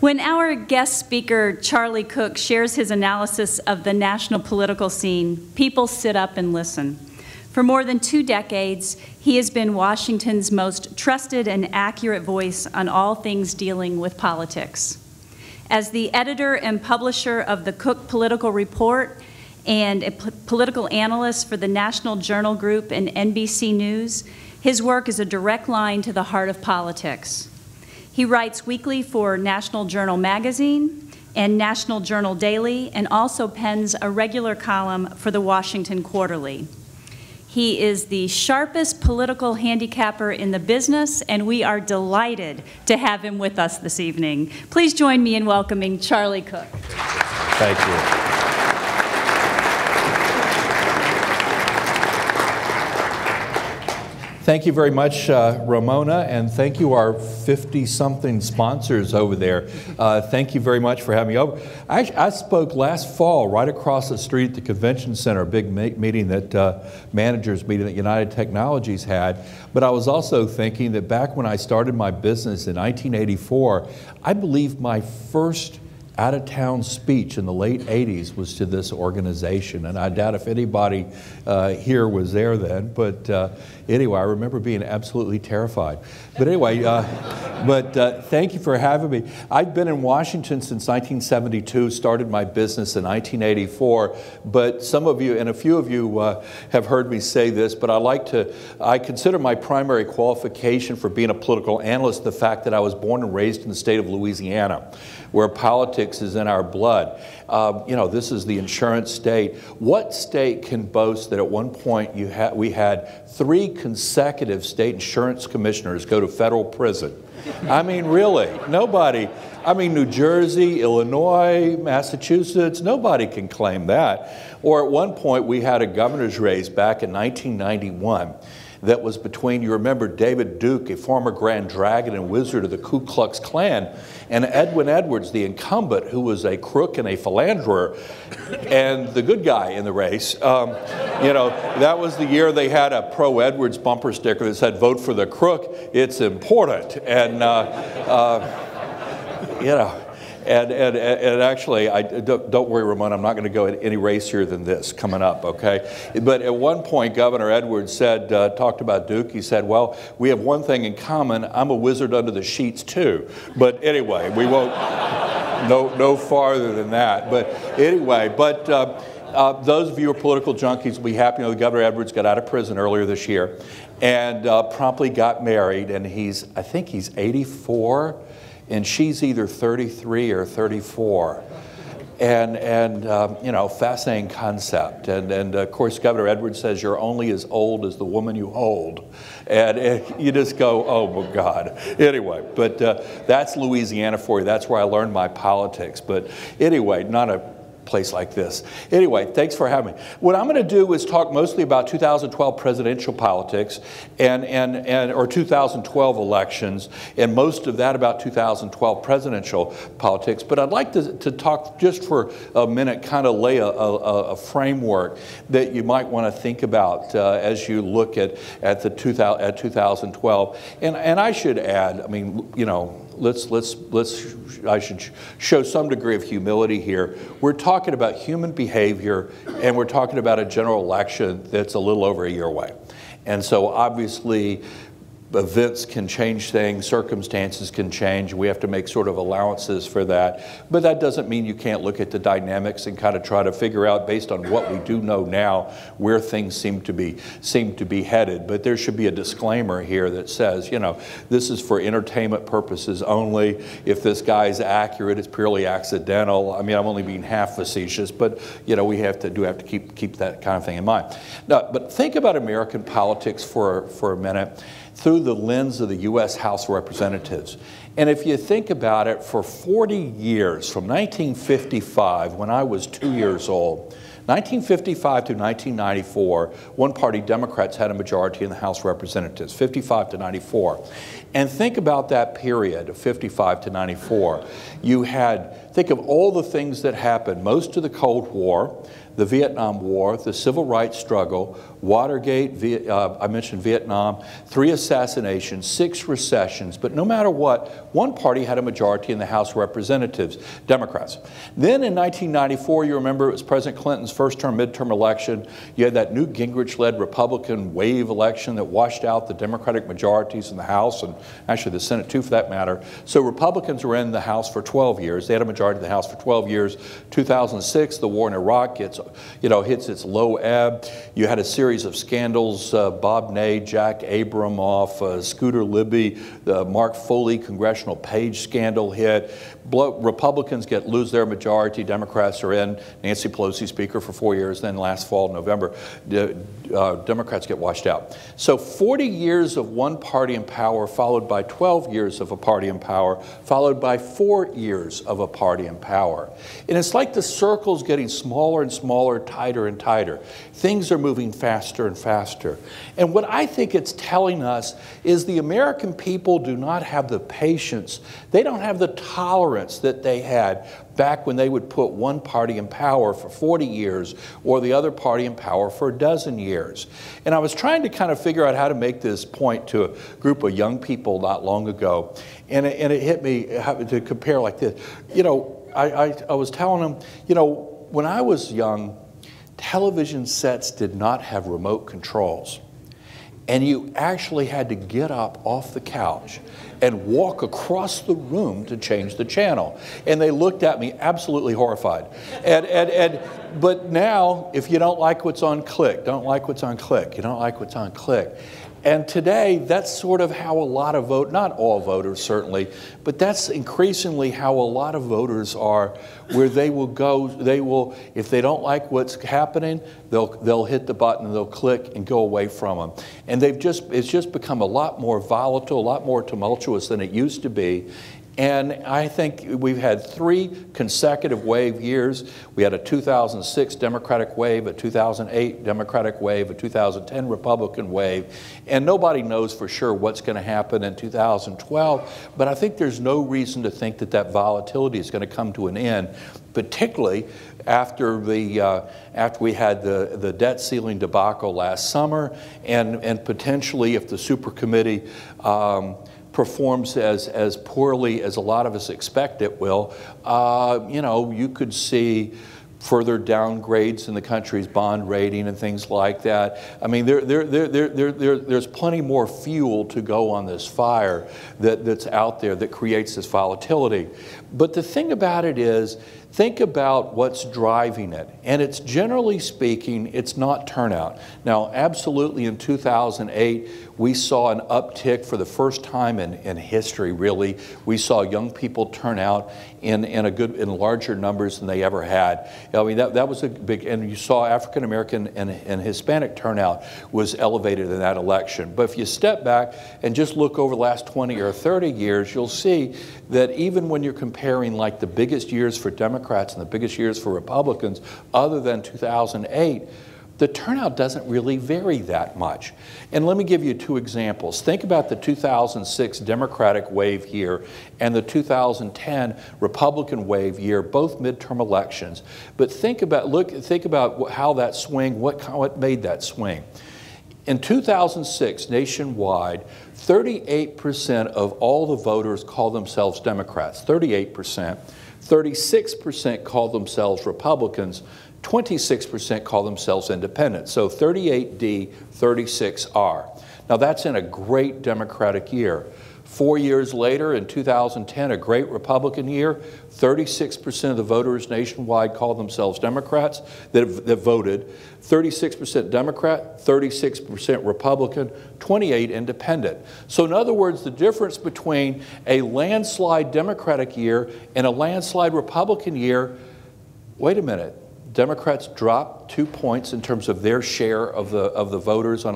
When our guest speaker, Charlie Cook, shares his analysis of the national political scene, people sit up and listen. For more than 2 decades, he has been Washington's most trusted and accurate voice on all things dealing with politics. As the editor and publisher of the Cook Political Report and a political analyst for the National Journal Group and NBC News, his work is a direct line to the heart of politics. He writes weekly for National Journal Magazine and National Journal Daily, and also pens a regular column for the Washington Quarterly. He is the sharpest political handicapper in the business, and we are delighted to have him with us this evening. Please join me in welcoming Charlie Cook. Thank you. Thank you very much, Ramona, and thank you our 50-something sponsors over there. Thank you very much for having me over. I spoke last fall right across the street at the Convention Center, a big meeting that managers meeting that United Technologies had. But I was also thinking that back when I started my business in 1984, I believe my first out-of-town speech in the late 80s was to this organization, and I doubt if anybody here was there then, but anyway, I remember being absolutely terrified. But anyway, thank you for having me. I've been in Washington since 1972, started my business in 1984, but some of you, and a few of you have heard me say this, but I consider my primary qualification for being a political analyst the fact that I was born and raised in the state of Louisiana, where politics is in our blood. You know, this is the insurance state. What state can boast that at one point we had 3 consecutive state insurance commissioners go to federal prison? I mean, really, nobody. I mean, New Jersey, Illinois, Massachusetts, nobody can claim that. Or at one point we had a governor's race back in 1991 that was between, you remember David Duke, a former Grand Dragon and wizard of the Ku Klux Klan, and Edwin Edwards, the incumbent, who was a crook and a philanderer, and the good guy in the race. You know, that was the year they had a pro-Edwards bumper sticker that said, "Vote for the crook, it's important." And, you know, and actually, don't worry, Ramon, I'm not going to go any racier than this coming up, okay? But at one point, Governor Edwards said, talked about Duke, he said, well, we have one thing in common, I'm a wizard under the sheets too. But anyway, we won't no farther than that. But anyway, those of you who are political junkies will be happy to know that Governor Edwards got out of prison earlier this year and promptly got married, and I think he's 84. And she's either 33 or 34. And you know, fascinating concept. And of course, Governor Edwards says you're only as old as the woman you hold. And you just go, oh my God. Anyway, but that's Louisiana for you. That's where I learned my politics. But anyway, not a place like this. Anyway, thanks for having me. What I'm going to do is talk mostly about 2012 presidential politics or 2012 elections, and most of that about 2012 presidential politics. But I'd like to talk just for a minute, kind of lay a framework that you might want to think about as you look at 2012. And I should add, I mean, you know, I should show some degree of humility here. We're talking about human behavior, and we're talking about a general election that's a little over a year away. And so obviously events can change things, circumstances can change. We have to make sort of allowances for that. But that doesn't mean you can't look at the dynamics and kind of try to figure out, based on what we do know now, where things seem to be headed. But there should be a disclaimer here that says, you know, this is for entertainment purposes only. If this guy's accurate, it's purely accidental. I mean, I'm only being half facetious, but you know, we have to keep that kind of thing in mind. Now, but think about American politics for a minute through the lens of the U.S. House of Representatives. And if you think about it, for 40 years, from 1955, when I was 2 years old, 1955 to 1994, one-party Democrats had a majority in the House of Representatives, 55 to 94. And think about that period of 55 to 94. Think of all the things that happened, most of the Cold War, the Vietnam War, the Civil Rights struggle, Watergate, I mentioned Vietnam, 3 assassinations, 6 recessions, but no matter what, one party had a majority in the House of Representatives, Democrats. Then in 1994, you remember it was President Clinton's first term midterm election. You had that Newt Gingrich-led Republican wave election that washed out the Democratic majorities in the House, and actually the Senate too for that matter. So Republicans were in the House for 12 years. They had a majority in the House for 12 years. 2006, the war in Iraq hits its low ebb. You had a series of scandals, Bob Ney, Jack Abramoff, Scooter Libby, the Mark Foley congressional page scandal hit. Republicans lose their majority. Democrats are in. Nancy Pelosi speaker for 4 years. Then last fall, November, Democrats get washed out. So 40 years of one party in power, followed by 12 years of a party in power, followed by 4 years of a party in power. And it's like the circle's getting smaller and smaller, tighter and tighter. Things are moving faster and faster. And what I think it's telling us is the American people do not have the patience, they don't have the tolerance that they had back when they would put one party in power for 40 years or the other party in power for a dozen years. And I was trying to kind of figure out how to make this point to a group of young people not long ago. And it hit me to compare like this. You know, I was telling them, you know, when I was young, television sets did not have remote controls. And you actually had to get up off the couch and walk across the room to change the channel. And they looked at me absolutely horrified. But now, if you don't like what's on, click. Don't like what's on, click. You don't like what's on, click. And today, that's sort of how a lot of not all voters certainly, but that's increasingly how a lot of voters are, where they will go, if they don't like what's happening, they'll hit the button and they'll click and go away from them. And it's just become a lot more volatile, a lot more tumultuous than it used to be. And I think we've had 3 consecutive wave years. We had a 2006 Democratic wave, a 2008 Democratic wave, a 2010 Republican wave, and nobody knows for sure what's going to happen in 2012, but I think there's no reason to think that that volatility is going to come to an end, particularly after we had the debt ceiling debacle last summer, and potentially if the super committee performs as poorly as a lot of us expect it will, you know, you could see further downgrades in the country's bond rating and things like that. I mean, there's plenty more fuel to go on this fire that's out there that creates this volatility. But the thing about it is, think about what's driving it. And it's generally speaking, it's not turnout. Now, absolutely in 2008, we saw an uptick for the first time in history, really. We saw young people turn out in larger numbers than they ever had. I mean, that was a big, and you saw African American and Hispanic turnout was elevated in that election. But if you step back and just look over the last 20 or 30 years, you'll see that even when you're comparing like the biggest years for Democrats and the biggest years for Republicans, other than 2008, the turnout doesn't really vary that much. And let me give you 2 examples. Think about the 2006 Democratic wave year and the 2010 Republican wave year, both midterm elections. But think about how that swing, what made that swing. In 2006, nationwide, 38% of all the voters call themselves Democrats, 38%. 36% call themselves Republicans, 26% call themselves independents. So 38D, 36R. Now that's in a great Democratic year. 4 years later, in 2010, a great Republican year, 36% of the voters nationwide call themselves Democrats that voted, 36% Democrat, 36% Republican, 28% independent. So in other words, the difference between a landslide Democratic year and a landslide Republican year, wait a minute, Democrats dropped 2 points in terms of their share of the voters on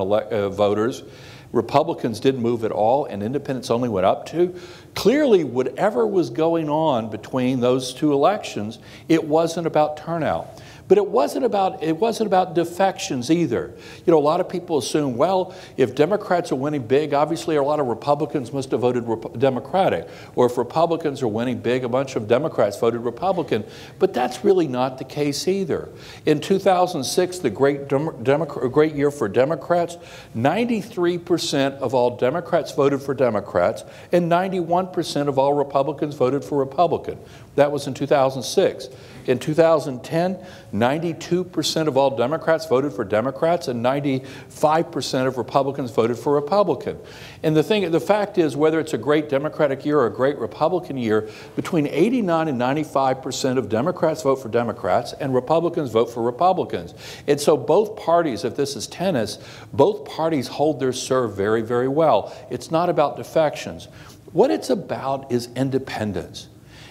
voters. Republicans didn't move at all, and independents only went up 2. Clearly, whatever was going on between those two elections, it wasn't about turnout. But it wasn't about defections either. You know, a lot of people assume, well, if Democrats are winning big, obviously a lot of Republicans must have voted Democratic. Or if Republicans are winning big, a bunch of Democrats voted Republican. But that's really not the case either. In 2006, the great year for Democrats, 93% of all Democrats voted for Democrats, and 91% of all Republicans voted for Republican. That was in 2006. In 2010, 92% of all Democrats voted for Democrats and 95% of Republicans voted for Republican. And the fact is, whether it's a great Democratic year or a great Republican year, between 89 and 95% of Democrats vote for Democrats and Republicans vote for Republicans. And so both parties, if this is tennis, both parties hold their serve very, very well. It's not about defections. What it's about is independence.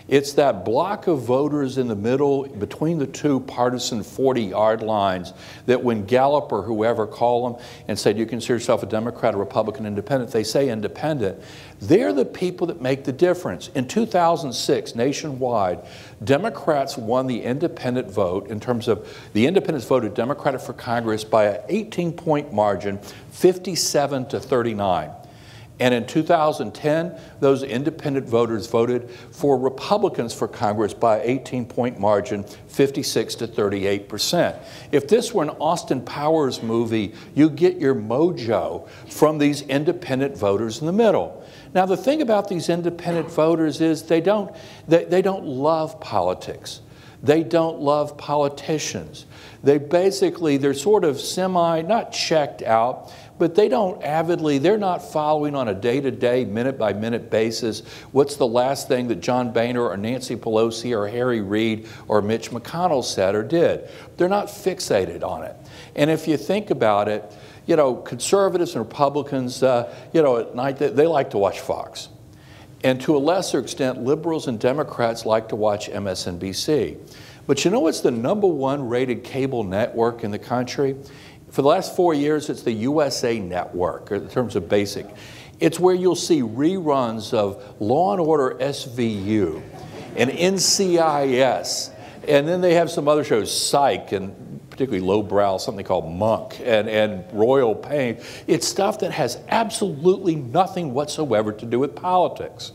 It's that block of voters in the middle between the two partisan 40-yard lines that when Gallup or whoever call them and say, do you consider yourself a Democrat, a Republican, independent? They say independent. They're the people that make the difference. In 2006, nationwide, Democrats won the independent vote in terms of the independents voted Democratic for Congress by an 18-point margin, 57 to 39. And in 2010, those independent voters voted for Republicans for Congress by an 18-point margin, 56 to 38%. If this were an Austin Powers movie, you get your mojo from these independent voters in the middle. Now, the thing about these independent voters is they don't love politics. They don't love politicians. They're sort of not checked out, but they don't avidly, they're not following on a day-to-day, minute-by-minute basis what's the last thing that John Boehner or Nancy Pelosi or Harry Reid or Mitch McConnell said or did. They're not fixated on it. And if you think about it, you know, conservatives and Republicans, you know, at night, they like to watch Fox. And to a lesser extent, liberals and Democrats like to watch MSNBC. But you know what's the #1 rated cable network in the country? For the last 4 years, it's the USA Network, in terms of basic. It's where you'll see reruns of Law & Order SVU and NCIS. And then they have some other shows, Psych, and particularly lowbrow, something called Monk and Royal Pain. It's stuff that has absolutely nothing whatsoever to do with politics.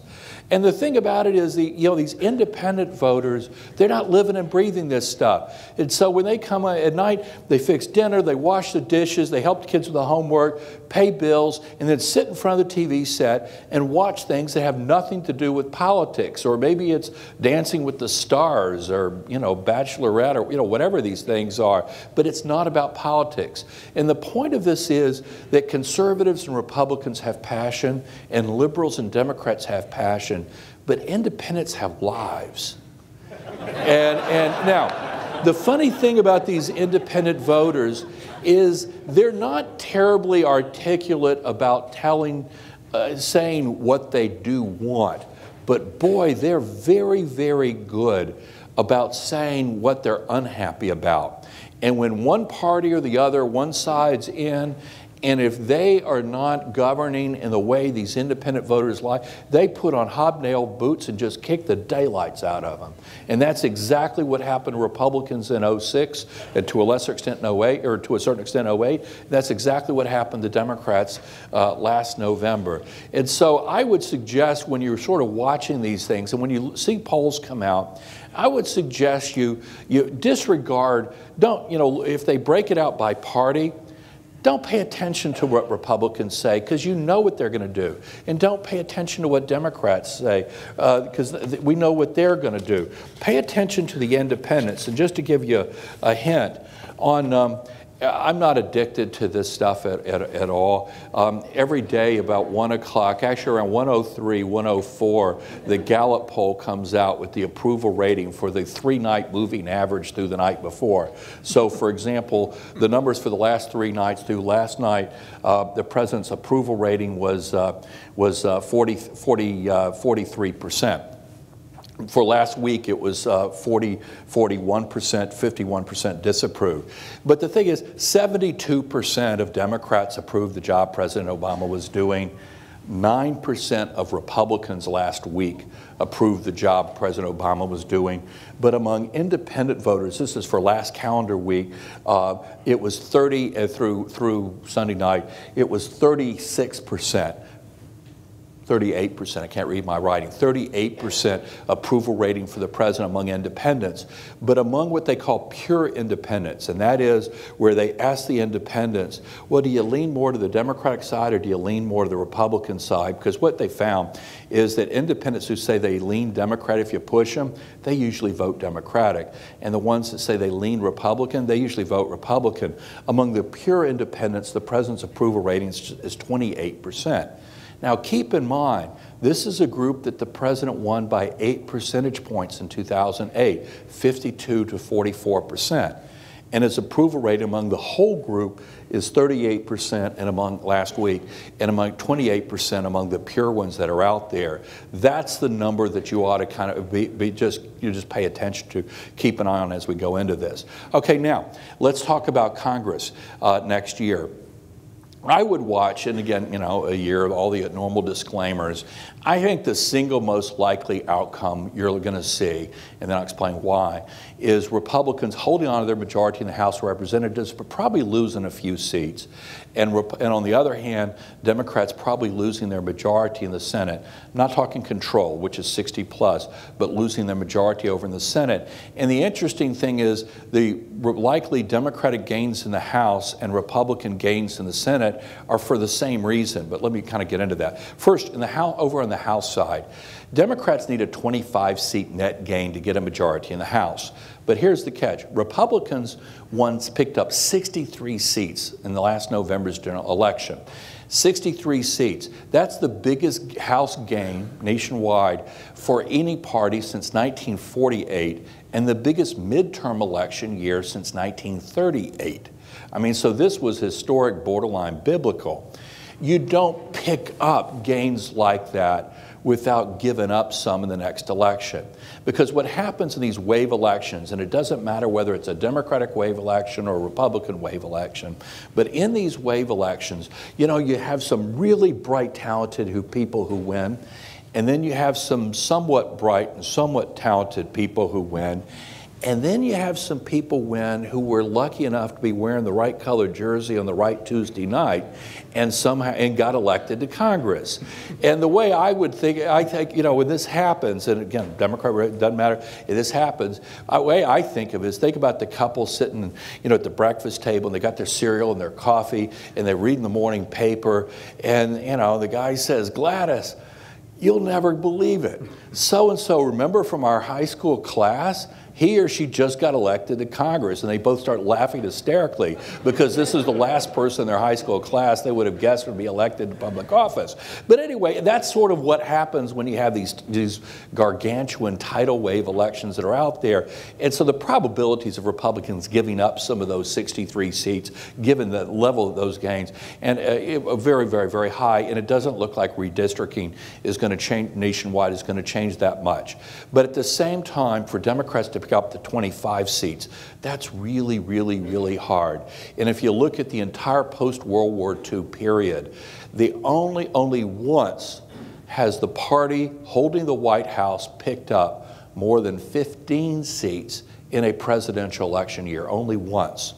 And the thing about it is, these independent voters, they're not living and breathing this stuff. And so when they come at night, they fix dinner, they wash the dishes, they help the kids with the homework, pay bills, and then sit in front of the TV set and watch things that have nothing to do with politics. Or maybe it's Dancing with the Stars or, you know, Bachelorette or, you know, whatever these things are. But it's not about politics. And the point of this is that conservatives and Republicans have passion and liberals and Democrats have passion. But independents have lives. And now, the funny thing about these independent voters is they're not terribly articulate about saying what they do want. But boy, they're very, very good about saying what they're unhappy about. And when one party or the other, one side's in, and if they are not governing in the way these independent voters like, they put on hobnail boots and just kick the daylights out of them. And that's exactly what happened to Republicans in 06, and to a lesser extent in 08, or to a certain extent 08. That's exactly what happened to Democrats last November. And so I would suggest, when you're sort of watching these things, and when you see polls come out, I would suggest you disregard, if they break it out by party, don't pay attention to what Republicans say, because you know what they're going to do. And don't pay attention to what Democrats say, because we know what they're going to do. Pay attention to the independents. And just to give you a hint, I'm not addicted to this stuff at all. Every day about 1 o'clock, actually around 1:03, 1:04, the Gallup poll comes out with the approval rating for the 3-night moving average through the night before. So, for example, the numbers for the last 3 nights through last night, the president's approval rating was 43%. For last week, it was 41%, 51% disapproved. But the thing is, 72% of Democrats approved the job President Obama was doing. 9% of Republicans last week approved the job President Obama was doing. But among independent voters, this is for last calendar week, it was through Sunday night, it was 36%. 38%, I can't read my writing, 38% approval rating for the president among independents. But among what they call pure independents, and that is where they ask the independents, well, do you lean more to the Democratic side or do you lean more to the Republican side? Because what they found is that independents who say they lean Democrat, if you push them, they usually vote Democratic. And the ones that say they lean Republican, they usually vote Republican. Among the pure independents, the president's approval rating is 28%. Now, keep in mind, this is a group that the president won by 8 percentage points in 2008, 52 to 44%. And his approval rate among the whole group is 38% and among last week, and among 28% among the pure ones that are out there. That's the number that you ought to kind of just pay attention to, keep an eye on as we go into this. Okay, now, let's talk about Congress next year. I would watch, and again, you know, a year of all the normal disclaimers. I think the single most likely outcome you're going to see, and then I'll explain why, is Republicans holding on to their majority in the House of Representatives, but probably losing a few seats. And on the other hand, Democrats probably losing their majority in the Senate. I'm not talking control, which is 60 plus, but losing their majority over in the Senate. And the interesting thing is the likely Democratic gains in the House and Republican gains in the Senate are for the same reason, but let me kind of get into that. First, in the House, over on the House side, Democrats need a 25-seat net gain to get a majority in the House. But here's the catch. Republicans once picked up 63 seats in the last November's general election. 63 seats. That's the biggest House gain nationwide for any party since 1948 and the biggest midterm election year since 1938. I mean, so this was historic, borderline biblical. You don't pick up gains like that without giving up some in the next election. Because what happens in these wave elections, and it doesn't matter whether it's a Democratic wave election or a Republican wave election, but in these wave elections, you know, you have some really bright, talented people who win, and then you have some somewhat bright and somewhat talented people who win, and then you have some people win who were lucky enough to be wearing the right colored jersey on the right Tuesday night and somehow got elected to Congress. And the way I would think, I think, you know, when this happens, and again, Democrat, it doesn't matter, if this happens, the way I think of it is think about the couple sitting, you know, at the breakfast table and they got their cereal and their coffee and they're reading the morning paper and, you know, the guy says, Gladys, you'll never believe it. So-and-so, remember from our high school class? He or she just got elected to Congress, and they both start laughing hysterically because this is the last person in their high school class they would have guessed would be elected to public office. But anyway, that's sort of what happens when you have these gargantuan tidal wave elections that are out there. And so the probabilities of Republicans giving up some of those 63 seats, given the level of those gains, and very, very, very high, and it doesn't look like redistricting is going to change nationwide, is going to change that much. But at the same time, for Democrats to pick up to 25 seats. That's really, really, really hard. And if you look at the entire post-World War II period, only once has the party holding the White House picked up more than 15 seats in a presidential election year, only once.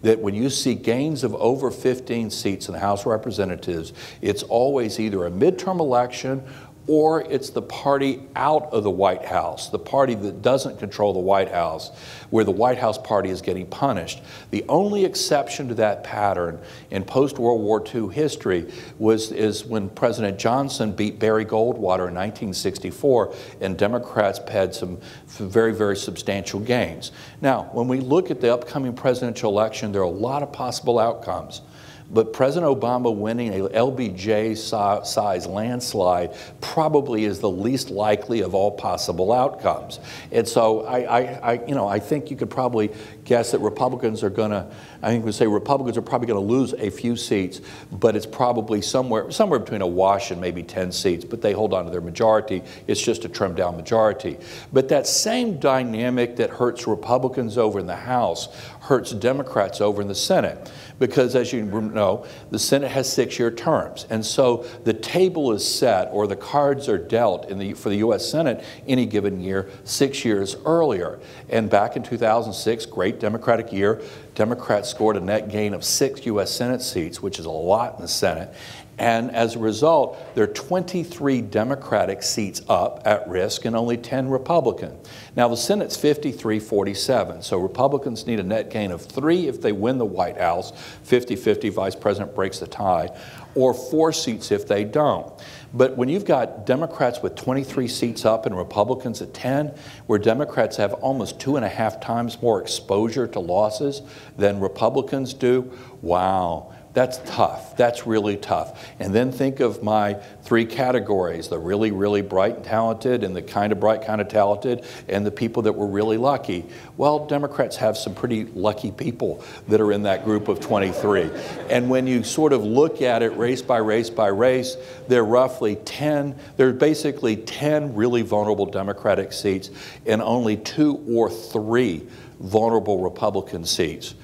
That when you see gains of over 15 seats in the House of Representatives, it's always either a midterm election or it's the party out of the White House, the party that doesn't control the White House, where the White House party is getting punished. The only exception to that pattern in post-World War II history is when President Johnson beat Barry Goldwater in 1964, and Democrats had some very, very substantial gains. Now, when we look at the upcoming presidential election, there are a lot of possible outcomes. But President Obama winning a LBJ-size landslide probably is the least likely of all possible outcomes. And so I think you could probably guess that Republicans are going to, I think we say Republicans are probably going to lose a few seats, but it's probably somewhere between a wash and maybe 10 seats, but they hold on to their majority. It's just a trimmed down majority. But that same dynamic that hurts Republicans over in the House hurts Democrats over in the Senate. Because as you know, the Senate has 6-year terms. And so the table is set, or the cards are dealt for the U.S. Senate any given year 6 years earlier. And back in 2006, great Democratic year, Democrats scored a net gain of 6 U.S. Senate seats, which is a lot in the Senate. And as a result, there are 23 Democratic seats up at risk and only 10 Republican. Now the Senate's 53-47, so Republicans need a net gain of 3 if they win the White House, 50-50, Vice President breaks the tie, or 4 seats if they don't. But when you've got Democrats with 23 seats up and Republicans at 10, where Democrats have almost 2.5 times more exposure to losses than Republicans do, wow. That's tough. That's really tough. And then think of my 3 categories, the really, really bright and talented, and the kind of bright, kind of talented, and the people that were really lucky. Well, Democrats have some pretty lucky people that are in that group of 23. And when you sort of look at it race by race by race, there are basically 10 really vulnerable Democratic seats and only 2 or 3 vulnerable Republican seats.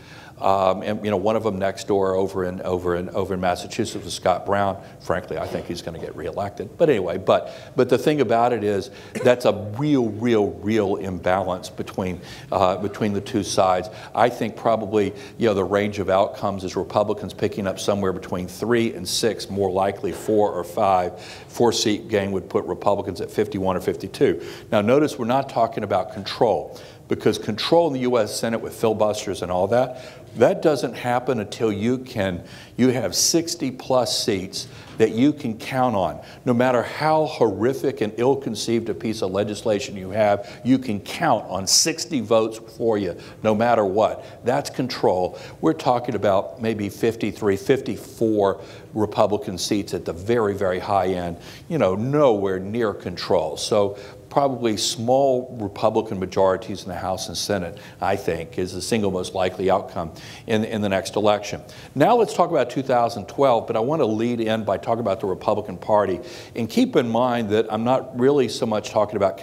And you know, one of them next door over in Massachusetts was Scott Brown. Frankly, I think he's going to get reelected. But anyway, but the thing about it is that's a real imbalance between the two sides. I think probably, you know, the range of outcomes is Republicans picking up somewhere between 3 and 6, more likely 4 or 5. 4-seat gain would put Republicans at 51 or 52. Now notice we're not talking about control, because control in the U.S. Senate with filibusters and all that, that doesn't happen until you have 60-plus seats that you can count on. No matter how horrific and ill-conceived a piece of legislation you have, you can count on 60 votes for you, no matter what. That's control. We're talking about maybe 53, 54 Republican seats at the very, very high end, you know, nowhere near control. So probably small Republican majorities in the House and Senate, I think, is the single most likely outcome in the next election. Now let's talk about 2012, but I want to lead in by talking about the Republican Party. And keep in mind that I'm not really talking about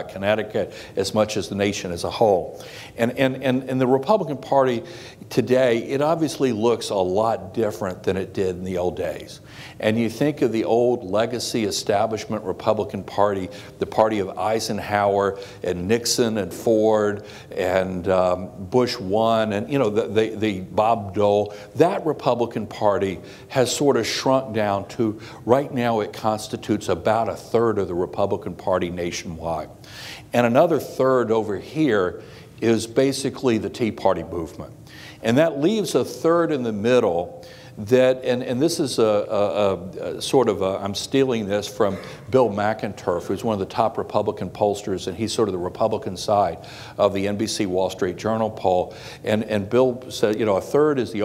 Connecticut as much as the nation as a whole. And the Republican Party today, it obviously looks a lot different than it did in the old days. And you think of the old legacy establishment Republican Party, the party of Eisenhower and Nixon and Ford and Bush 1 and, you know, the Bob Dole. That Republican Party has sort of shrunk down to, right now it constitutes about 1/3 of the Republican Party nationwide. And another 1/3 over here is basically the Tea Party movement. And that leaves 1/3 in the middle that, and this is I'm stealing this from Bill McInturff, who's one of the top Republican pollsters, and he's sort of the Republican side of the NBC Wall Street Journal poll. And Bill said, you know, 1/3 is the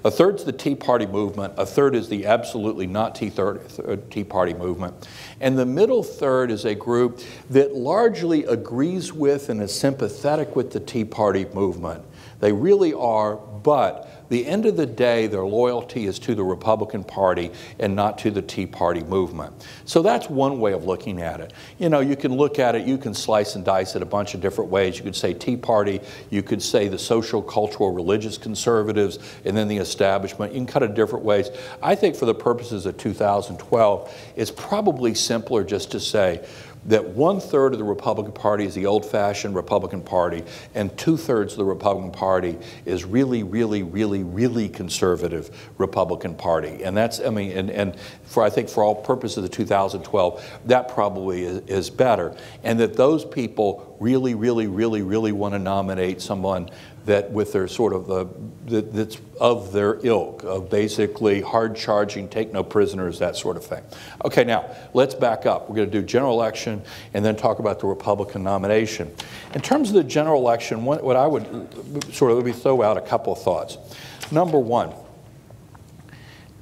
a third's the Tea Party movement, 1/3 is the absolutely not Tea Party movement. And the middle 1/3 is a group that largely agrees with and is sympathetic with the Tea Party movement. They really are, but the end of the day, their loyalty is to the Republican Party and not to the Tea Party movement. So that's one way of looking at it. You know, you can look at it, you can slice and dice it a bunch of different ways. You could say Tea Party, you could say the social, cultural, religious conservatives, and then the establishment. You can cut it different ways. I think for the purposes of 2012, it's probably simpler just to say that 1/3 of the Republican Party is the old-fashioned Republican Party, and 2/3 of the Republican Party is really conservative Republican Party. And that's, I mean, I think for all purposes of 2012, that probably is better. And that those people really want to nominate someone that with their sort of that's of their ilk, of basically hard-charging, take no prisoners, that sort of thing. Okay, now let's back up. We're going to do general election and then talk about the Republican nomination. In terms of the general election, what I would sort of, let me throw out a couple of thoughts. Number one,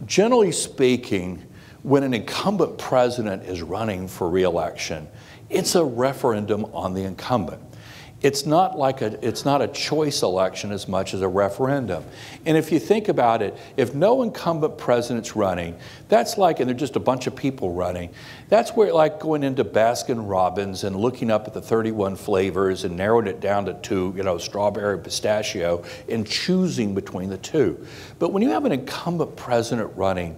generally speaking, when an incumbent president is running for re-election, it's a referendum on the incumbent. It's not a choice election as much as a referendum. And if you think about it, if no incumbent president's running, that's like, and they're just a bunch of people running, that's where like going into Baskin Robbins and looking up at the 31 flavors and narrowing it down to 2, you know, strawberry, pistachio, and choosing between the two. But when you have an incumbent president running,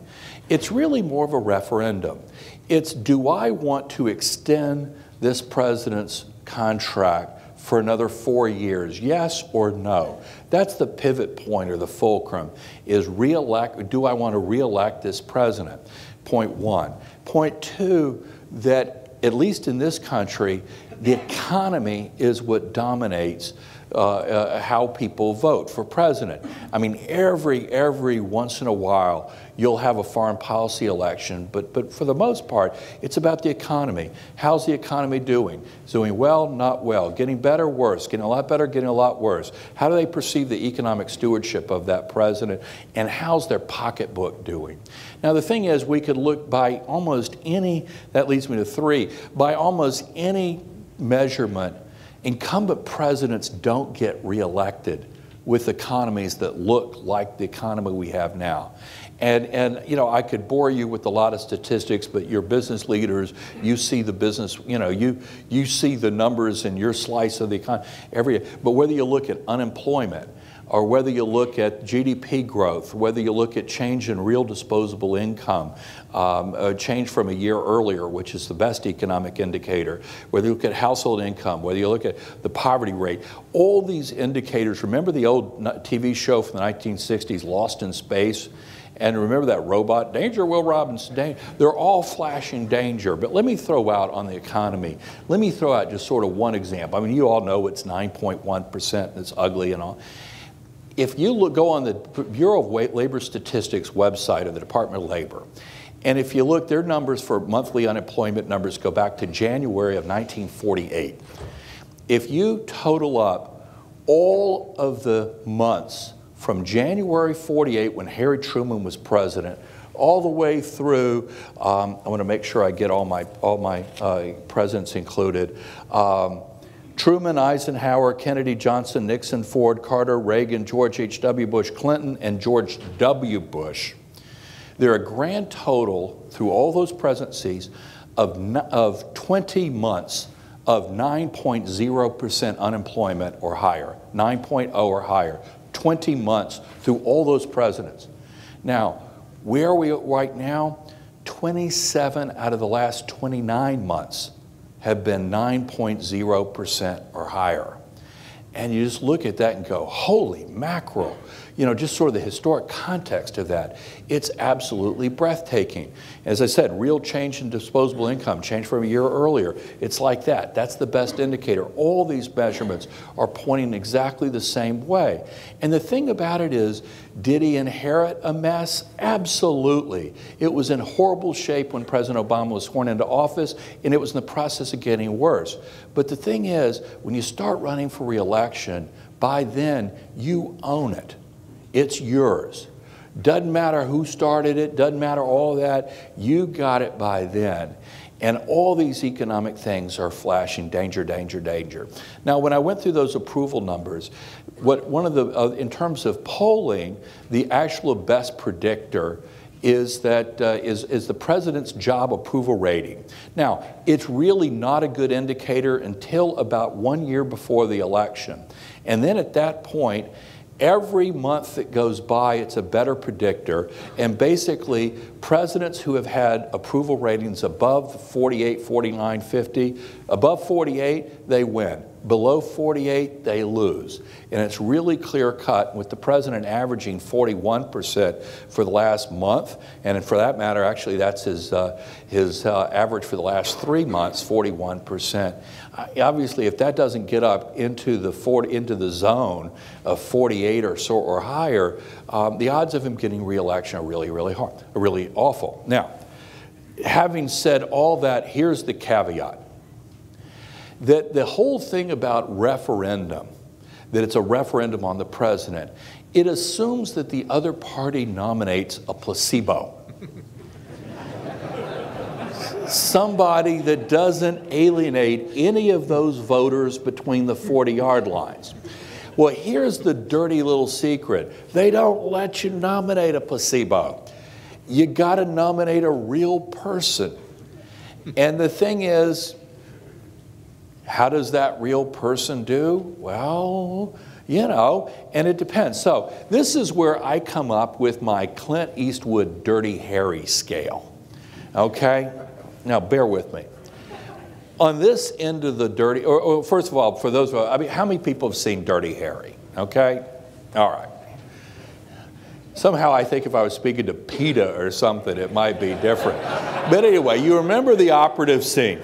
it's really more of a referendum. It's, do I want to extend this president's contract for another 4 years, yes or no? That's the pivot point or the fulcrum, is do I want to re-elect this president? Point one. Point two, that at least in this country, the economy is what dominates how people vote for president. I mean, every once in a while, you'll have a foreign policy election, but for the most part, it's about the economy. How's the economy doing? It's doing well, not well, getting better, worse, getting a lot better, getting a lot worse. How do they perceive the economic stewardship of that president, and how's their pocketbook doing? Now, the thing is, we could look by almost any, that leads me to 3, by almost any measurement, incumbent presidents don't get reelected with economies that look like the economy we have now. And you know, I could bore you with a lot of statistics, but you're business leaders, you see the business, you know, you see the numbers in your slice of the economy. But whether you look at unemployment, or whether you look at GDP growth, whether you look at change in real disposable income, change from a year earlier, which is the best economic indicator, whether you look at household income, whether you look at the poverty rate, all these indicators. Remember the old TV show from the 1960s, Lost in Space? And remember that robot, danger, Will Robinson, danger. They're all flashing danger. But let me throw out on the economy, let me throw out just sort of one example. I mean, you all know it's 9.1%, and it's ugly and all. If you go on the Bureau of Labor Statistics website of the Department of Labor, and if you look, their numbers for monthly unemployment numbers go back to January of 1948. If you total up all of the months from January 48, when Harry Truman was president, all the way through, I want to make sure I get all my presidents included, Truman, Eisenhower, Kennedy, Johnson, Nixon, Ford, Carter, Reagan, George H.W. Bush, Clinton, and George W. Bush. There are a grand total through all those presidencies of 20 months of 9.0% unemployment or higher, 9.0 or higher, 20 months through all those presidents. Now, where are we right now? 27 out of the last 29 months have been 9.0% or higher. And you just look at that and go, holy mackerel. You know, just sort of the historic context of that. It's absolutely breathtaking. As I said, real change in disposable income, change from a year earlier. It's like that. That's the best indicator. All these measurements are pointing exactly the same way. And the thing about it is, did he inherit a mess? Absolutely. It was in horrible shape when President Obama was sworn into office, and it was in the process of getting worse. But the thing is, when you start running for re-election, by then, you own it. It's yours. Doesn't matter who started it, doesn't matter all that, you got it by then. And all these economic things are flashing danger, danger, danger. Now, when I went through those approval numbers, in terms of polling, the actual best predictor is the president's job approval rating. Now, it's really not a good indicator until about 1 year before the election. And then at that point, every month that goes by, it's a better predictor. And basically, presidents who have had approval ratings above 48, 49, 50, above 48, they win. Below 48, they lose. And it's really clear cut with the president averaging 41% for the last month. And for that matter, actually, that's his average for the last 3 months, 41%. Obviously, if that doesn't get up into the zone of 48 or so or higher, the odds of him getting re-election are really, really hard, really awful. Now, having said all that, here's the caveat. That the whole thing about referendum, that it's a referendum on the president, it assumes that the other party nominates a placebo. somebody that doesn't alienate any of those voters between the 40-yard lines. Well, here's the dirty little secret. They don't let you nominate a placebo. You got to nominate a real person. And the thing is, how does that real person do? Well, you know, and it depends. So this is where I come up with my Clint Eastwood Dirty Harry scale. Okay? Now, bear with me. On this end of the dirty, or first of all, for those of us, I mean, how many people have seen Dirty Harry? Okay? All right. Somehow I think if I was speaking to PETA or something, it might be different. But anyway, you remember the operative scene.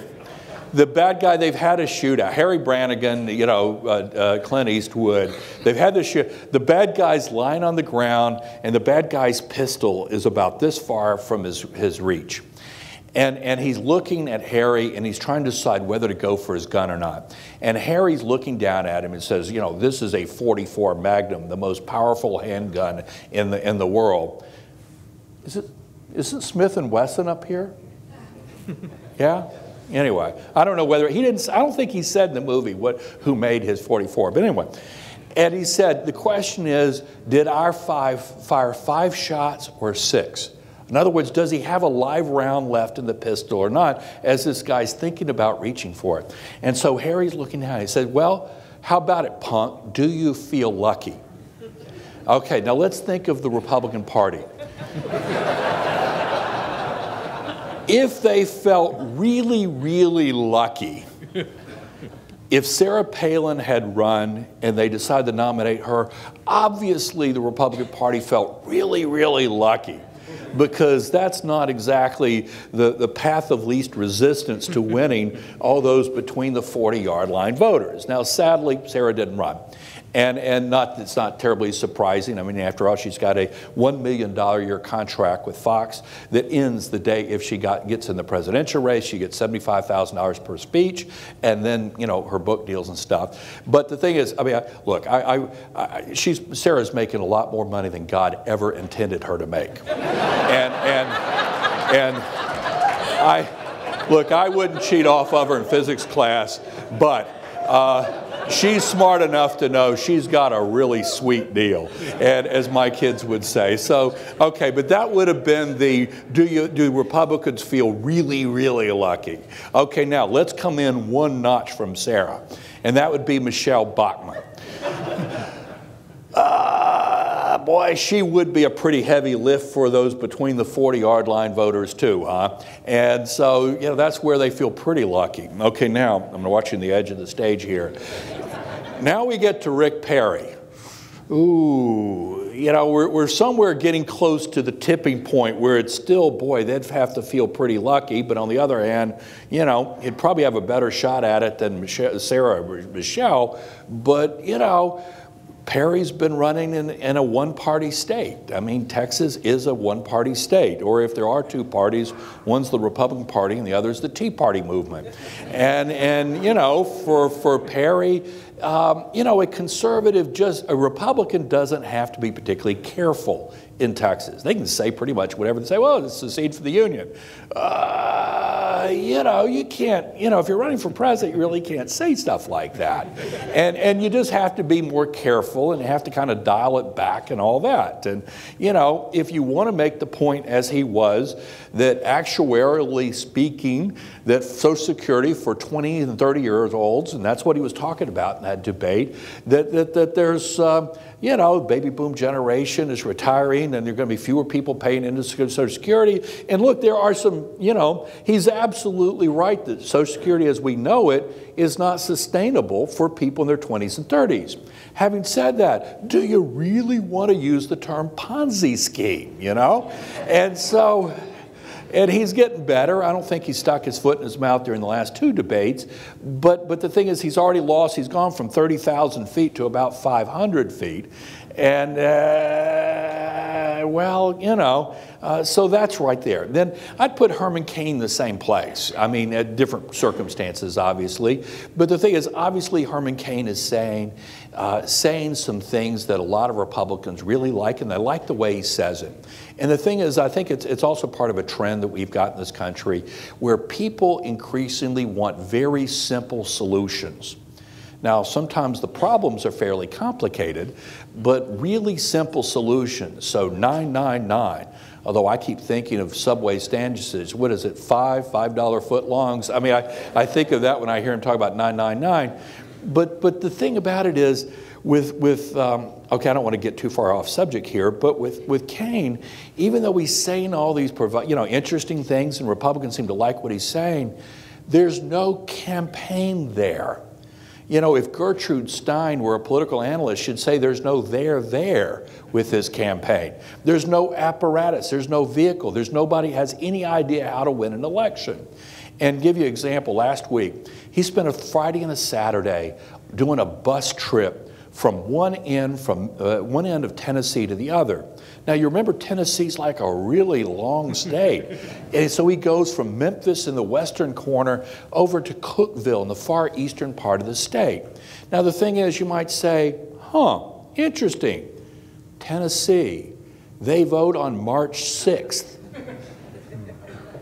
The bad guy, they've had a shootout. Harry Brannigan, you know, Clint Eastwood, they've had this shoot. The bad guy's lying on the ground, and the bad guy's pistol is about this far from his reach. And he's looking at Harry, and he's trying to decide whether to go for his gun or not. And Harry's looking down at him and says, you know, this is a .44 Magnum, the most powerful handgun in the world. Isn't Smith & Wesson up here? Yeah? Anyway, I don't know whether, I don't think he said in the movie who made his .44, but anyway. And he said, the question is, did our fire 5 shots or 6? In other words, does he have a live round left in the pistol or not, as this guy's thinking about reaching for it? And so Harry's looking down. He said, well, how about it, punk? Do you feel lucky? Okay, now let's think of the Republican Party. If they felt really, really lucky, if Sarah Palin had run and they decided to nominate her, obviously the Republican Party felt really, really lucky, because that's not exactly the path of least resistance to winning all those between the 40-yard line voters. Now, sadly, Sarah didn't run. And it's not terribly surprising. I mean, after all, she's got a $1 million a year contract with Fox that ends the day if she gets in the presidential race. She gets $75,000 per speech, and then, you know, her book deals and stuff. But the thing is, I mean, look, Sarah's making a lot more money than God ever intended her to make. Look, I wouldn't cheat off of her in physics class, but she's smart enough to know she's got a really sweet deal, and as my kids would say. So, okay, but that would have been the, do Republicans feel really, really lucky? Okay, now let's come in one notch from Sarah, and that would be Michelle Bachmann. Boy, she would be a pretty heavy lift for those between the 40-yard line voters too, huh? And so, you know, that's where they feel pretty lucky. Okay, now, I'm watching the edge of the stage here. Now we get to Rick Perry. Ooh, you know, we're somewhere getting close to the tipping point where it's still, boy, they'd have to feel pretty lucky, but on the other hand, you know, he'd probably have a better shot at it than Sarah or Michelle, but, you know, Perry's been running in a one-party state. I mean, Texas is a one-party state. Or if there are two parties, one's the Republican Party and the other's the Tea Party movement. And you know, for Perry, you know, a Republican doesn't have to be particularly careful in Texas. They can say pretty much whatever they say. Well, it's secede for the Union. You know, you can't, you know, if you're running for president, you really can't say stuff like that. And you just have to be more careful, and you have to kind of dial it back and all that. And, you know, if you want to make the point, as he was, that actuarially speaking, that Social Security for 20 and 30-year-olds, and that's what he was talking about in that debate, that there's, you know, baby boom generation is retiring, and there are going to be fewer people paying into Social Security. And look, there are some, you know, he's absolutely right that Social Security as we know it is not sustainable for people in their 20s and 30s. Having said that, do you really want to use the term Ponzi scheme, you know? And so, and he's getting better. I don't think he stuck his foot in his mouth during the last two debates. But the thing is, he's already lost. He's gone from 30,000 feet to about 500 feet. And well, you know, so that's right there. Then I'd put Herman Cain in the same place. I mean, at different circumstances, obviously. But the thing is, obviously, Herman Cain is saying some things that a lot of Republicans really like, and they like the way he says it. And the thing is, I think it's also part of a trend that we've got in this country where people increasingly want very simple solutions. Now, sometimes the problems are fairly complicated, but really simple solutions. So 999, although I keep thinking of Subway sandwiches, what is it, $5 footlongs? I mean, I think of that when I hear him talk about 999. But the thing about it is, okay, I don't want to get too far off subject here, but with Cain, even though he's saying all these interesting things and Republicans seem to like what he's saying, there's no campaign there. You know, if Gertrude Stein were a political analyst, she'd say there's no there with his campaign. There's no apparatus, there's no vehicle, there's nobody has any idea how to win an election. And give you an example, last week, he spent a Friday and a Saturday doing a bus trip from one end of Tennessee to the other. Now, you remember Tennessee's like a really long state. And so he goes from Memphis in the western corner over to Cookeville in the far eastern part of the state. Now, the thing is, you might say, interesting. Tennessee, they vote on March 6th.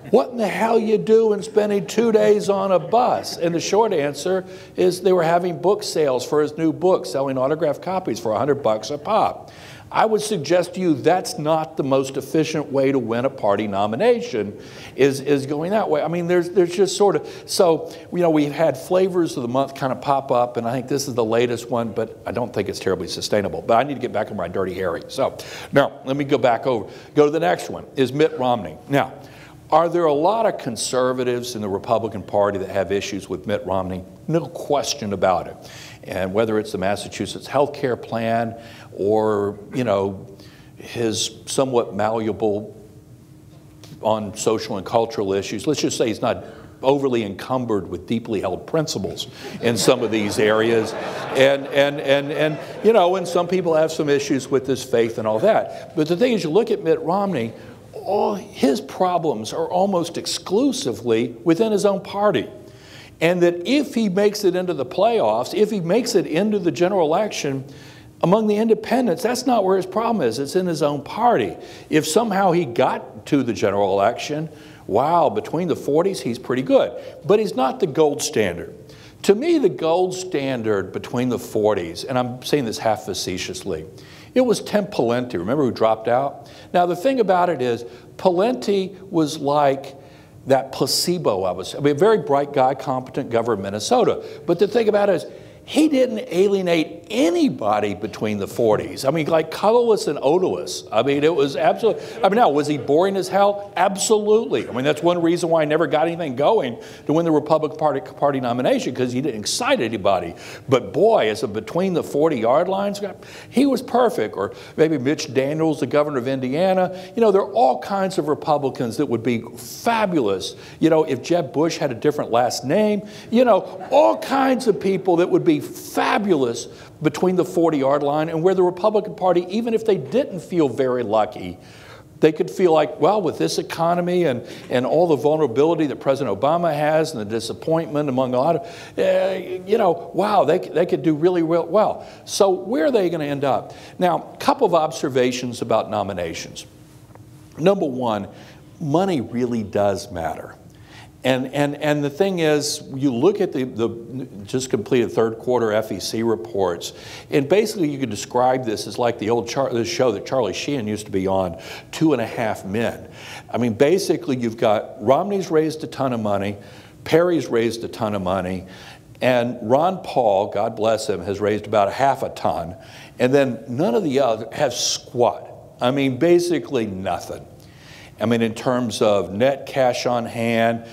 What in the hell you doing spending 2 days on a bus? And the short answer is they were having book sales for his new book, selling autographed copies for $100 a pop. I would suggest to you that's not the most efficient way to win a party nomination, is going that way. I mean, there's just sort of, so, you know, we've had flavors of the month kind of pop up, and I think this is the latest one, but I don't think it's terribly sustainable. But I need to get back on my Dirty Harry. So, now, let me go to the next one, is Mitt Romney. Now, are there a lot of conservatives in the Republican Party that have issues with Mitt Romney? No question about it. And whether it's the Massachusetts health care plan or, you know, his somewhat malleable on social and cultural issues, let's just say he's not overly encumbered with deeply held principles in some of these areas. And you know, and some people have some issues with his faith and all that. But the thing is, you look at Mitt Romney, all his problems are almost exclusively within his own party. And that if he makes it into the playoffs, if he makes it into the general election, among the independents, that's not where his problem is. It's in his own party. If somehow he got to the general election, wow, between the 40s, he's pretty good. But he's not the gold standard. To me, the gold standard between the 40s, and I'm saying this half facetiously, it was Tim Pawlenty. Remember who dropped out? Now, the thing about it is, Pawlenty was like that placebo I mean, a very bright guy, competent governor of Minnesota. But the thing about it is, he didn't alienate anybody between the 40s. I mean, like colorless and odorless. I mean, it was absolutely, I mean, now, was he boring as hell? Absolutely. I mean, that's one reason why I never got anything going to win the Republican Party nomination, because he didn't excite anybody. But boy, as a between the 40-yard lines, he was perfect. Or maybe Mitch Daniels, the governor of Indiana. You know, there are all kinds of Republicans that would be fabulous. You know, if Jeb Bush had a different last name, you know, all kinds of people that would be fabulous between the 40-yard line, and where the Republican Party, even if they didn't feel very lucky, they could feel like, well, with this economy and all the vulnerability that President Obama has and the disappointment among a lot of, you know, wow, they could do really well. So where are they going to end up? Now, a couple of observations about nominations. Number one, money really does matter. And the thing is, you look at the just completed third quarter FEC reports, and basically you could describe this as like the old the show that Charlie Sheen used to be on, 2.5 Men. I mean, basically you've got Romney's raised a ton of money, Perry's raised a ton of money, and Ron Paul, God bless him, has raised about half a ton, and then none of the others have squat. I mean, basically nothing. I mean, in terms of net cash on hand,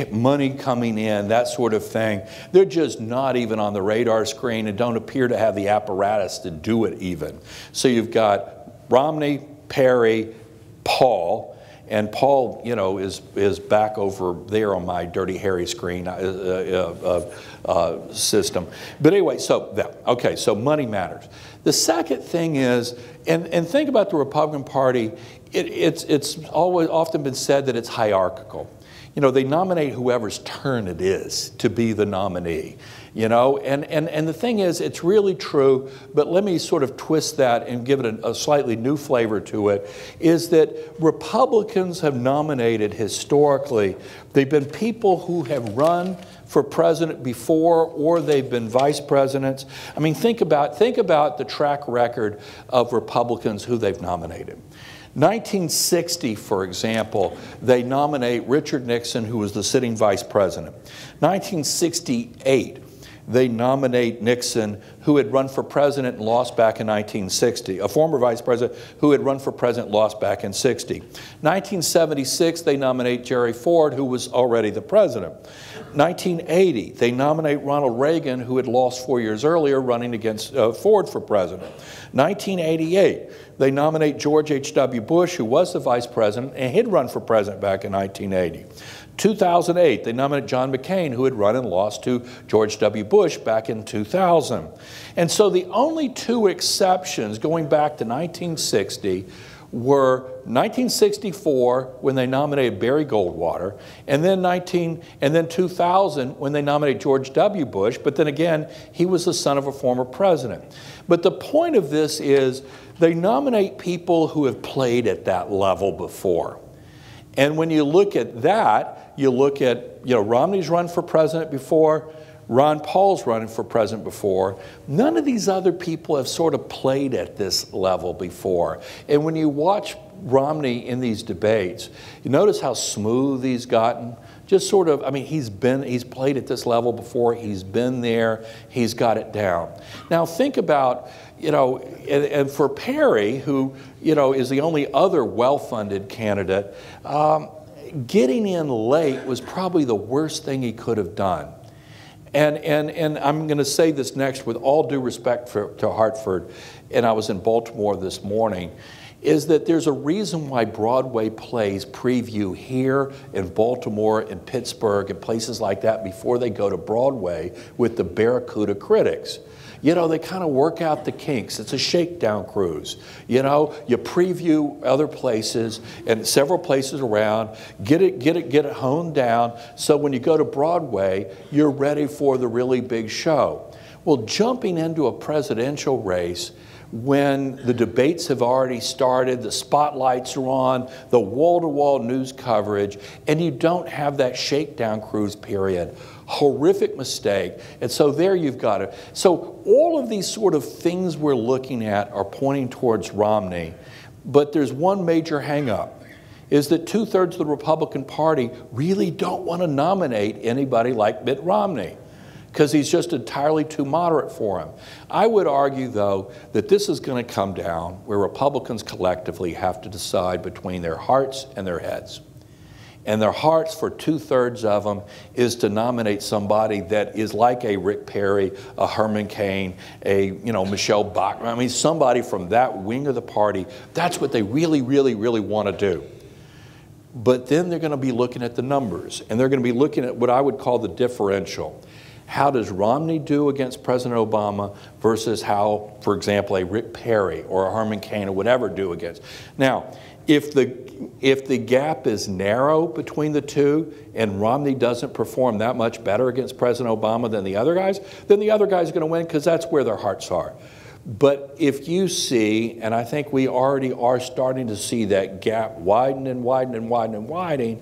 money coming in, that sort of thing. They're just not even on the radar screen and don't appear to have the apparatus to do it even. So you've got Romney, Perry, Paul, And Paul, you know, is back over there on my Dirty Harry screen system. But anyway, so money matters. The second thing is, and think about the Republican Party, it's always often been said that it's hierarchical. You know, they nominate whoever's turn it is to be the nominee. You know, and the thing is, it's really true, but let me sort of twist that and give it a slightly new flavor to it, is that Republicans have nominated historically, they've been people who have run for president before, or they've been vice presidents. I mean, think about the track record of Republicans who they've nominated. 1960, for example, they nominate Richard Nixon, who was the sitting vice president. 1968, they nominate Nixon, who had run for president and lost back in 1960. A former vice president who had run for president, lost back in 60. 1976, they nominate Jerry Ford, who was already the president. 1980, they nominate Ronald Reagan, who had lost 4 years earlier running against Ford for president. 1988, they nominate George H.W. Bush, who was the vice president and had run for president back in 1980. 2008, they nominated John McCain, who had run and lost to George W. Bush back in 2000. And so the only two exceptions going back to 1960 were 1964 when they nominated Barry Goldwater, and then 2000 when they nominated George W. Bush, but then again, he was the son of a former president. But the point of this is they nominate people who have played at that level before. And when you look at that, you look at, you know, Romney's run for president before, Ron Paul's running for president before. None of these other people have sort of played at this level before. And when you watch Romney in these debates, you notice how smooth he's gotten. Just sort of, I mean, he's played at this level before, he's been there, he's got it down. Now think about, you know, and for Perry, who, you know, is the only other well-funded candidate, getting in late was probably the worst thing he could have done. And I'm going to say this next with all due respect to Hartford, and I was in Baltimore this morning, is that there's a reason why Broadway plays preview here in Baltimore and Pittsburgh and places like that before they go to Broadway with the Barracuda critics. You know, they kind of work out the kinks. It's a shakedown cruise. You know, you preview other places and several places around, get it honed down, so when you go to Broadway, you're ready for the really big show. Well, jumping into a presidential race when the debates have already started, the spotlights are on, the wall-to-wall news coverage, and you don't have that shakedown cruise period. Horrific mistake. And so there you've got it. So all of these sort of things we're looking at are pointing towards Romney, but there's one major hang-up, is that 2/3 of the Republican Party really don't want to nominate anybody like Mitt Romney, because he's just entirely too moderate for him. I would argue, though, that this is going to come down where Republicans collectively have to decide between their hearts and their heads. And their hearts, for 2/3 of them, is to nominate somebody that is like a Rick Perry, a Herman Cain, a, you know, Michelle Bachmann. I mean, somebody from that wing of the party. That's what they really, really, really want to do. But then they're going to be looking at the numbers, and they're going to be looking at what I would call the differential. How does Romney do against President Obama versus how, for example, a Rick Perry or a Herman Cain or whatever do against? Now, if the gap is narrow between the two and Romney doesn't perform that much better against President Obama than the other guys, then the other guy's going to win because that's where their hearts are. But if you see, and I think we already are starting to see that gap widen and widen and widen and widening,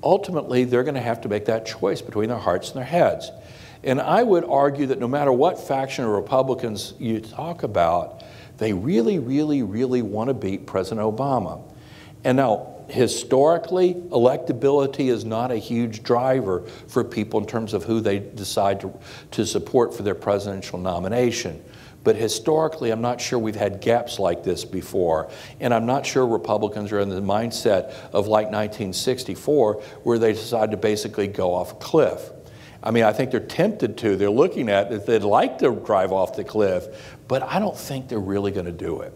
ultimately they're going to have to make that choice between their hearts and their heads. And I would argue that no matter what faction of Republicans you talk about, they really, really, really want to beat President Obama. And now, historically, electability is not a huge driver for people in terms of who they decide to support for their presidential nomination. But historically, I'm not sure we've had gaps like this before. And I'm not sure Republicans are in the mindset of like 1964, where they decide to basically go off a cliff. I mean, I think they're tempted to. They're looking at it. They'd like to drive off the cliff, but I don't think they're really going to do it.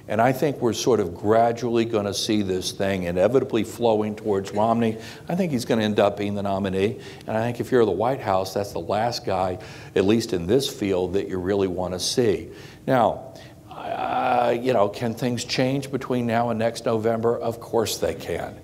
And I think we're sort of gradually going to see this thing inevitably flowing towards Romney. I think he's going to end up being the nominee. And I think if you're the White House, that's the last guy, at least in this field, that you really want to see. Now, you know, can things change between now and next November? Of course they can.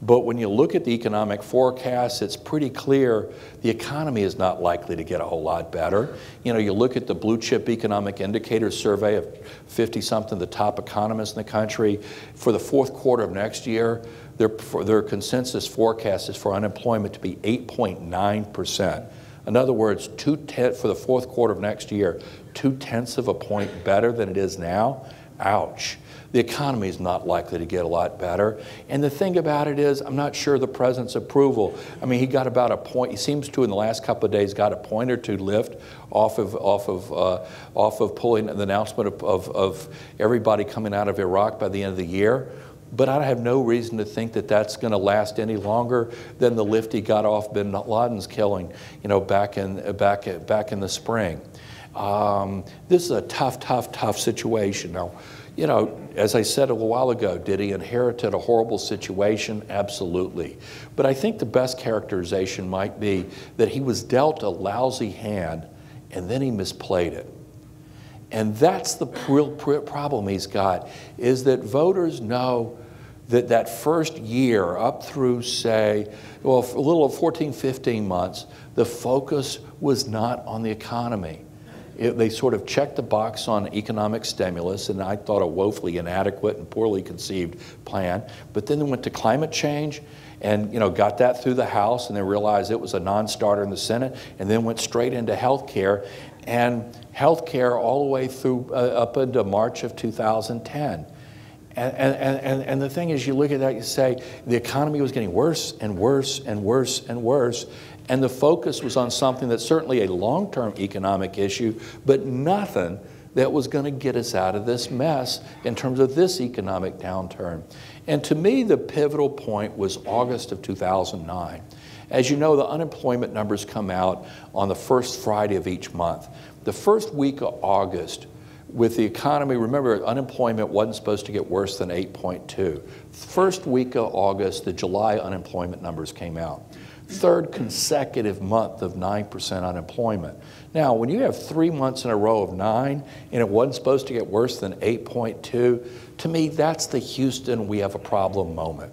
But when you look at the economic forecasts, it's pretty clear the economy is not likely to get a whole lot better. You know, you look at the Blue Chip Economic Indicators survey of 50-something of the top economists in the country. For the fourth quarter of next year, their consensus forecast is for unemployment to be 8.9%. In other words, for the fourth quarter of next year, 0.2 of a point better than it is now. Ouch. The economy is not likely to get a lot better. And the thing about it is, I'm not sure the president's approval. I mean, he got about a point. He seems to, in the last couple of days, got a point or two lift off of pulling the announcement of everybody coming out of Iraq by the end of the year. But I have no reason to think that that's going to last any longer than the lift he got off bin Laden's killing, you know, back in the spring. This is a tough situation. Now, you know, as I said a little while ago, did he inherit a horrible situation? Absolutely. But I think the best characterization might be that he was dealt a lousy hand and then he misplayed it. And that's the real problem he's got, is that voters know that that first year up through, say, well, a little over 14, 15 months, the focus was not on the economy. They sort of checked the box on economic stimulus, and I thought a woefully inadequate and poorly conceived plan. But then they went to climate change and, you know, got that through the House, and they realized it was a non-starter in the Senate, and then went straight into health care. And health care all the way through up into March of 2010. And the thing is, you look at that, you say, the economy was getting worse and worse and worse and worse. And the focus was on something that's certainly a long-term economic issue, but nothing that was going to get us out of this mess in terms of this economic downturn. And to me, the pivotal point was August of 2009. As you know, the unemployment numbers come out on the first Friday of each month. The first week of August, with the economy, remember, unemployment wasn't supposed to get worse than 8.2. First week of August, the July unemployment numbers came out. Third consecutive month of 9% unemployment. Now, when you have 3 months in a row of 9 and it wasn't supposed to get worse than 8.2, to me, that's the Houston we have a problem moment.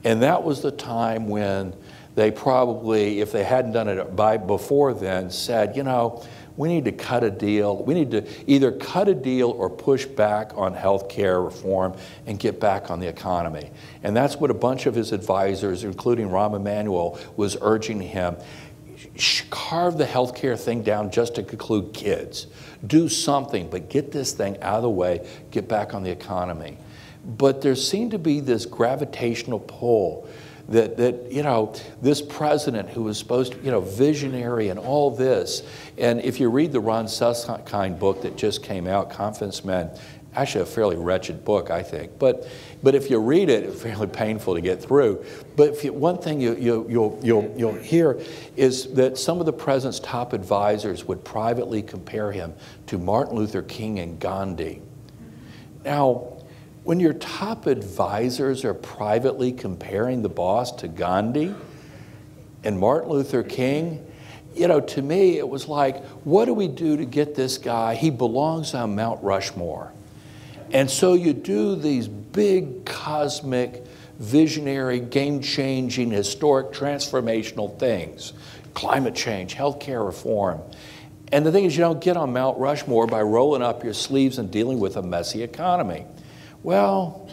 And that was the time when they probably, if they hadn't done it before then, said, you know, we need to cut a deal. We need to either cut a deal or push back on health care reform and get back on the economy. And that's what a bunch of his advisors, including Rahm Emanuel, was urging him. Carve the health care thing down just to conclude kids. Do something, but get this thing out of the way, get back on the economy. But there seemed to be this gravitational pull that you know, this president who was supposed to, you know, visionary and all this, and if you read the Ron Suskind book that just came out, Confidence Men, actually a fairly wretched book, I think, but if you read it, it's fairly painful to get through. But if one thing you'll hear is that some of the president's top advisors would privately compare him to Martin Luther King and Gandhi. Now, when your top advisors are privately comparing the boss to Gandhi and Martin Luther King, you know, to me it was like, what do we do to get this guy? He belongs on Mount Rushmore. And so you do these big cosmic, visionary, game-changing, historic, transformational things. Climate change, healthcare reform. And the thing is, you don't get on Mount Rushmore by rolling up your sleeves and dealing with a messy economy. Well,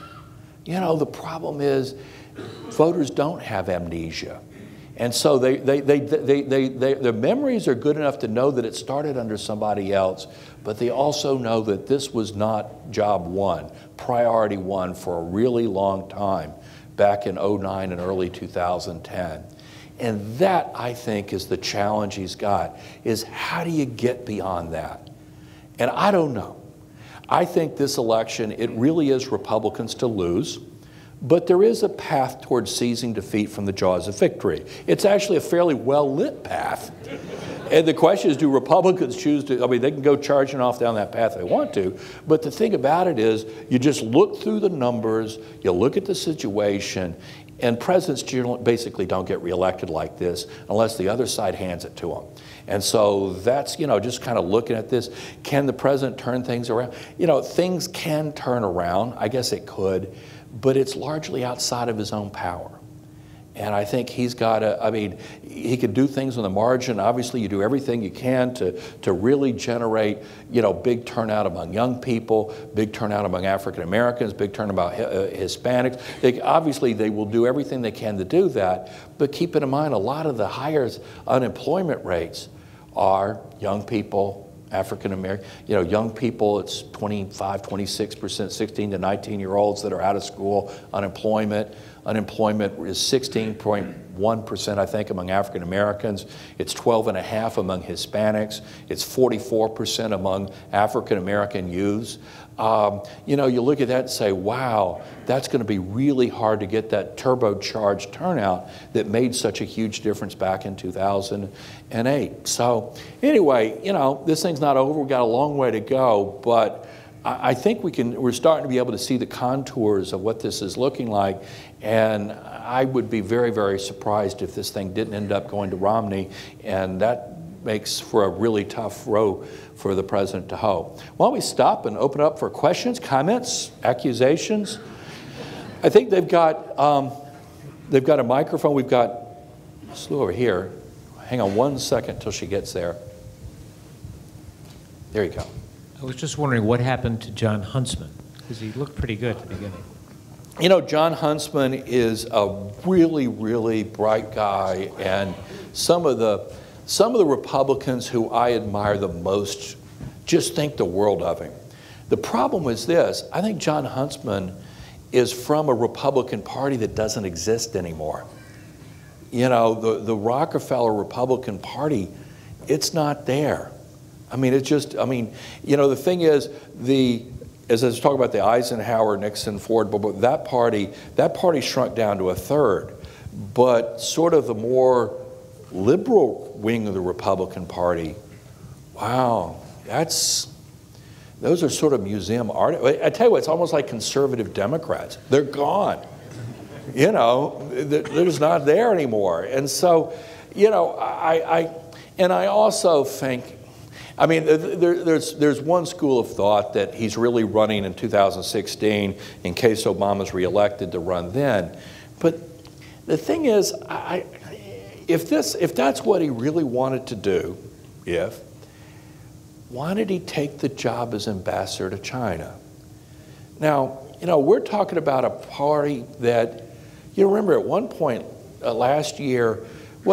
you know, the problem is voters don't have amnesia. And so their memories are good enough to know that it started under somebody else, but they also know that this was not job one, priority one for a really long time, back in 2009 and early 2010. And that, I think, is the challenge he's got, is how do you get beyond that? And I don't know. I think this election, it really is Republicans to lose, but there is a path towards seizing defeat from the jaws of victory. It's actually a fairly well-lit path. And the question is, do Republicans choose to, I mean, they can go charging off down that path if they want to, but the thing about it is, you just look through the numbers, you look at the situation, and presidents generally basically don't get reelected like this unless the other side hands it to them. And so that's, you know, just kind of looking at this. Can the president turn things around? You know, things can turn around. I guess it could, but it's largely outside of his own power. And I think he's got to, I mean, he could do things on the margin. Obviously, you do everything you can to really generate, you know, big turnout among young people, big turnout among African Americans, big turnout among Hispanics. Obviously, they will do everything they can to do that. But keep in mind, a lot of the highest unemployment rates are young people, African American, you know, young people, it's 25, 26%, 16 to 19-year-olds that are out of school, unemployment. Unemployment is 16.1%, I think, among African Americans. It's 12.5% among Hispanics. It's 44% among African American youths. You know, you look at that and say, wow, that's going to be really hard to get that turbocharged turnout that made such a huge difference back in 2008. So anyway, you know, this thing's not over. We've got a long way to go, but I think we're starting to be able to see the contours of what this is looking like, and I would be very, very surprised if this thing didn't end up going to Romney, and that makes for a really tough row for the president to hoe. Why don't we stop and open up for questions, comments, accusations? I think they've got a microphone. We've got Sue over here. Hang on one second till she gets there. There you go. I was just wondering what happened to John Huntsman, because he looked pretty good at the beginning. You know, John Huntsman is a really, really bright guy, and some of the Republicans who I admire the most just think the world of him. The problem is this: I think John Huntsman is from a Republican Party that doesn't exist anymore. You know, the Rockefeller Republican Party, it's not there. I mean, it's just, I mean, you know, the thing is, as I was talking about the Eisenhower, Nixon, Ford, but that party shrunk down to a third. But sort of the more liberal wing of the Republican Party, wow, those are sort of museum art. I tell you what, it's almost like conservative Democrats. They're gone. You know, they're just not there anymore. And so, you know, I also think, I mean, there's one school of thought that he's really running in 2016 in case Obama's reelected to run then. But the thing is, if that's what he really wanted to do, why did he take the job as ambassador to China? Now, you know, we're talking about a party that, you remember at one point last year,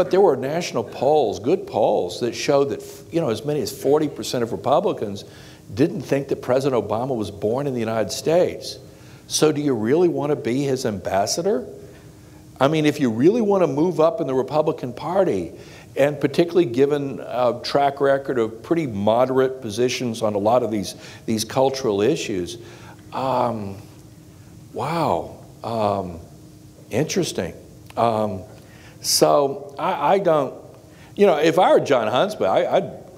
there were national polls, good polls, that showed that, you know, as many as 40% of Republicans didn't think that President Obama was born in the United States. So do you really want to be his ambassador? I mean, if you really want to move up in the Republican Party, and particularly given a track record of pretty moderate positions on a lot of these cultural issues, wow, interesting. So I don't, you know, if I were John Huntsman,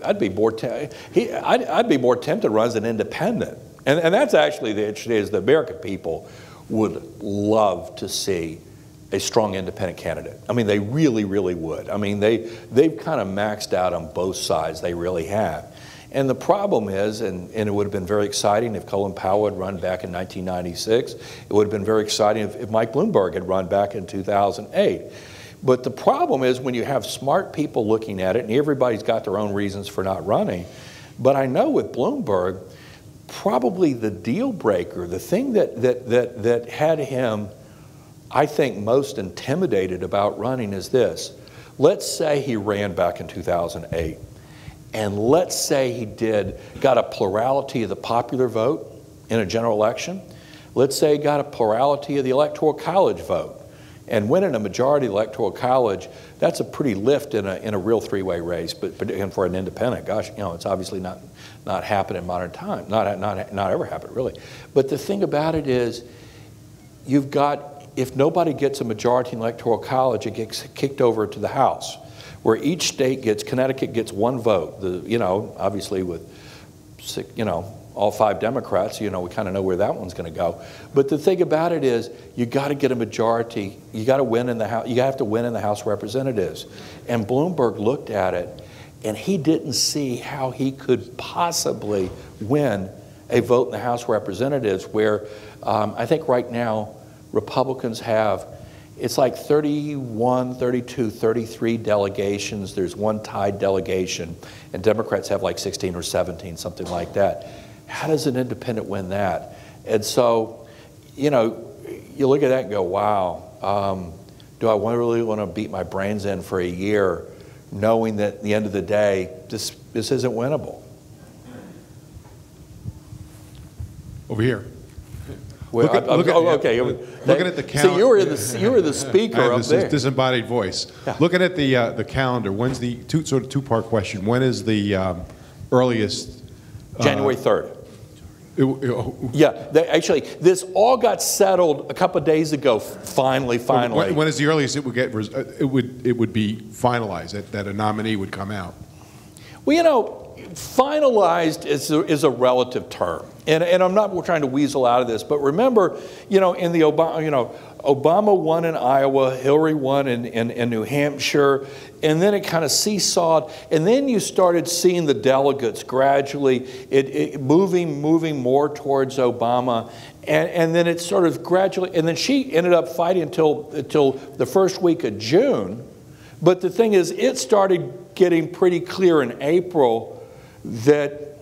I'd be more tempted to run as an independent, and that's actually the interesting is the American people would love to see a strong independent candidate. I mean, they really, really would. I mean, they've kind of maxed out on both sides. They really have. And the problem is, and it would have been very exciting if Colin Powell had run back in 1996. It would have been very exciting if Mike Bloomberg had run back in 2008. But the problem is when you have smart people looking at it, and everybody's got their own reasons for not running, but I know with Bloomberg, probably the deal breaker, the thing that had him, I think, most intimidated about running is this. Let's say he ran back in 2008, and let's say he got a plurality of the popular vote in a general election. Let's say he got a plurality of the Electoral College vote. And winning a majority of the Electoral College, that's a pretty lift in a real three-way race. But and for an independent, gosh, you know, it's obviously not happened in modern time. Not ever happened, really. But the thing about it is, if nobody gets a majority in Electoral College, it gets kicked over to the House. where each state gets, Connecticut gets one vote. Obviously with, all 5 Democrats, we kind of know where that one's going to go. But the thing about it is, you got to get a majority. You got to win in the House. You have to win in the House of Representatives. And Bloomberg looked at it, and he didn't see how he could possibly win a vote in the House of Representatives, where I think right now Republicans have, it's like 31, 32, 33 delegations. There's one tied delegation, and Democrats have like 16 or 17, something like that. How does an independent win that? And so, you look at that and go, wow, do I really want to beat my brains in for a year knowing that at the end of the day, this isn't winnable? Over here. Well, looking at the calendar. So you were the speaker up there. This disembodied voice. Yeah. Looking at the calendar, when's the two-part question? When is the earliest? January 3rd. Actually, this all got settled a couple of days ago. Finally. When is the earliest it would get? It would be finalized that a nominee would come out. Well, finalized is a relative term, and I'm not trying to weasel out of this, but remember, in the Obama won in Iowa, Hillary won in New Hampshire, and then it kind of seesawed, and then you started seeing the delegates gradually it moving more towards Obama, and then it sort of gradually, and then she ended up fighting until the first week of June. But the thing is, it started getting pretty clear in April that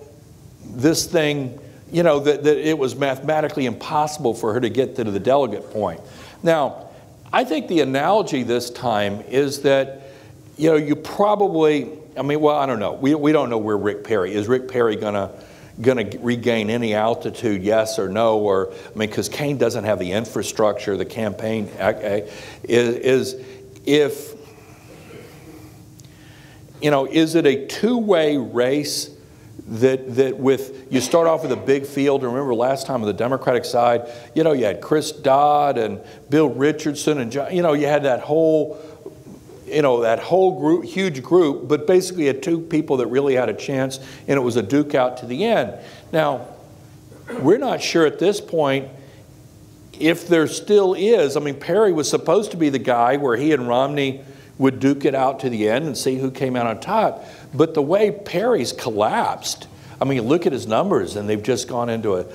this thing, that it was mathematically impossible for her to get to the delegate point. Now, I think the analogy this time is that, you probably, I don't know. We don't know where Rick Perry is. Rick Perry gonna regain any altitude, yes or no? Or, because Kaine doesn't have the infrastructure, the campaign is it a two-way race that with, you start off with a big field? Remember last time on the Democratic side, you had Chris Dodd and Bill Richardson and John, you had that whole group, huge group, but basically had 2 people that really had a chance, and it was a duke out to the end. Now, we're not sure at this point if there still is. Perry was supposed to be the guy where he and Romney would duke it out to the end and see who came out on top. But the way Perry's collapsed, look at his numbers, and they've just gone into a,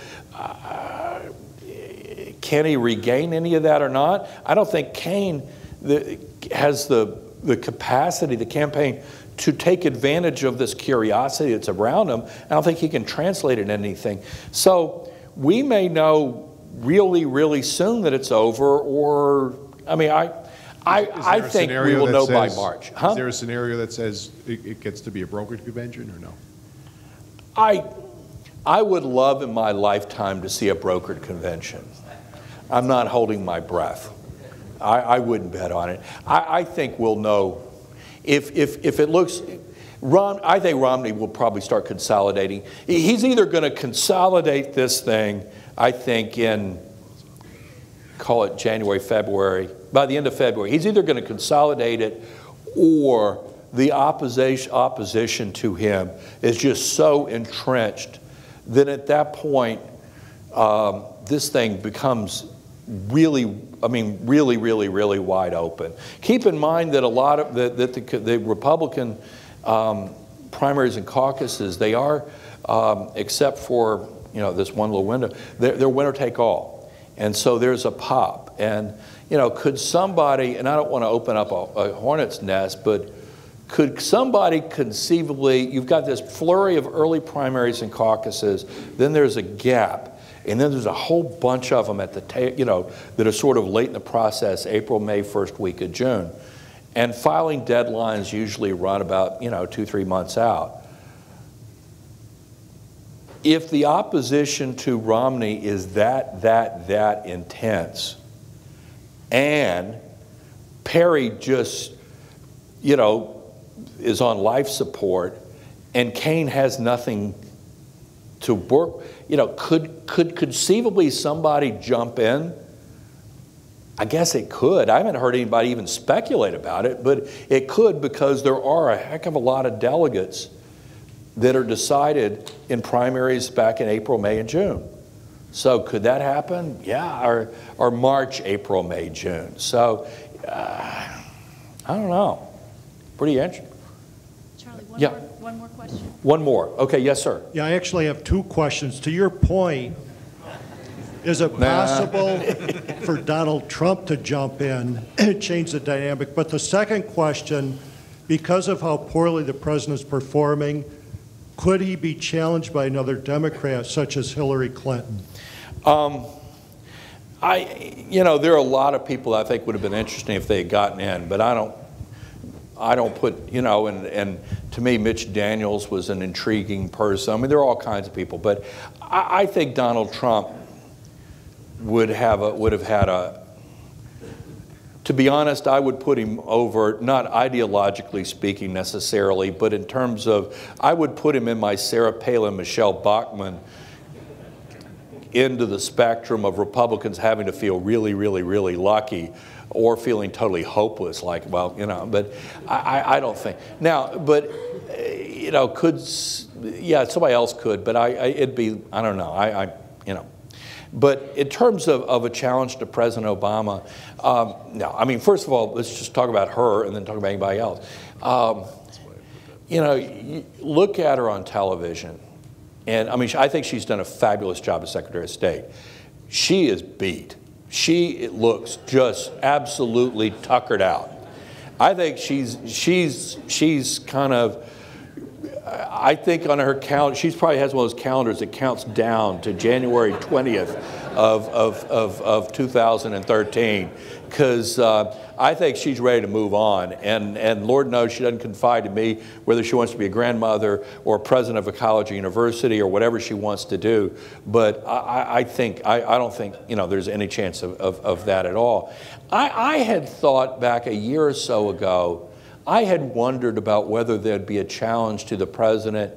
can he regain any of that or not? I don't think Kaine has the capacity, the campaign, to take advantage of this curiosity that's around him. I don't think he can translate it into anything. So we may know really, really soon that it's over, or, I think we will know by March. Is there a scenario that says it gets to be a brokered convention, or no? I would love in my lifetime to see a brokered convention. I'm not holding my breath. I wouldn't bet on it. I think we'll know if it looks. I think Romney will probably start consolidating. He's either going to consolidate this thing, I think, in, call it January, February. By the end of February, he's either going to consolidate it, or the opposition to him is just so entrenched that at that point, this thing becomes really really wide open. Keep in mind that a lot of the Republican primaries and caucuses, they are, except for this one little window, they're winner take all, and so there's a pop. And could somebody, and I don't want to open up a hornet's nest, but could somebody conceivably, you've got this flurry of early primaries and caucuses, then there's a gap, and then there's a whole bunch of them at the that are sort of late in the process, April, May, first week of June. And filing deadlines usually run about 2-3 months out. If the opposition to Romney is that intense, and Perry just, is on life support, and Kaine has nothing to work, could conceivably somebody jump in I guess it could. I haven't heard anybody even speculate about it, but it could, because there are a heck of a lot of delegates that are decided in primaries back in April, May, and June. So could that happen? Yeah, or March, April, May, June. So I don't know. Pretty interesting. Charlie, Yeah. one more question. One more. Okay, yes, sir. Yeah, I actually have two questions. To your point, is it possible for Donald Trump to jump in and change the dynamic? But the second question, because of how poorly the president is performing, could he be challenged by another Democrat, such as Hillary Clinton? You know, there are a lot of people I think would have been interesting if they had gotten in, but I don't put, you know, and to me, Mitch Daniels was an intriguing person. I mean, there are all kinds of people, but I think Donald Trump would have had a, to be honest, I would put him over, not ideologically speaking necessarily, but in terms of, I would put him in my Sarah Palin, Michelle Bachmann into the spectrum of Republicans having to feel really, really, really lucky or feeling totally hopeless, like, well, you know, but I don't think. Now, but, you know, yeah, somebody else could, but it'd be, I don't know, you know. But in terms of a challenge to President Obama, no. I mean, first of all, let's just talk about her and then talk about anybody else. You know, you look at her on television, and I mean, I think she's done a fabulous job as Secretary of State. She is beat. She looks just absolutely tuckered out. I think she's kind of, I think on her count, she probably has one of those calendars that counts down to January 20th of 2013, because I think she's ready to move on. And Lord knows she doesn't confide to me whether she wants to be a grandmother or president of a college or university or whatever she wants to do. But I don't think, you know, there's any chance of that at all. I had thought back a year or so ago, I had wondered about whether there'd be a challenge to the president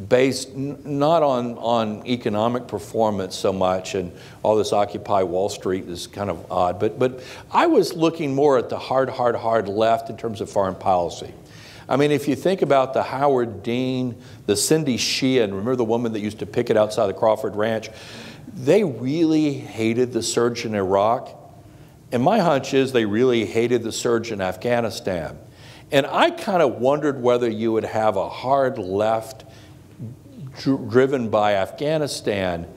based not on economic performance so much, and all this Occupy Wall Street is kind of odd, but I was looking more at the hard left in terms of foreign policy. I mean, if you think about the Howard Dean, the Cindy Sheehan, remember the woman that used to picket outside the Crawford Ranch? They really hated the surge in Iraq, and my hunch is they really hated the surge in Afghanistan. And I kind of wondered whether you would have a hard left driven by Afghanistan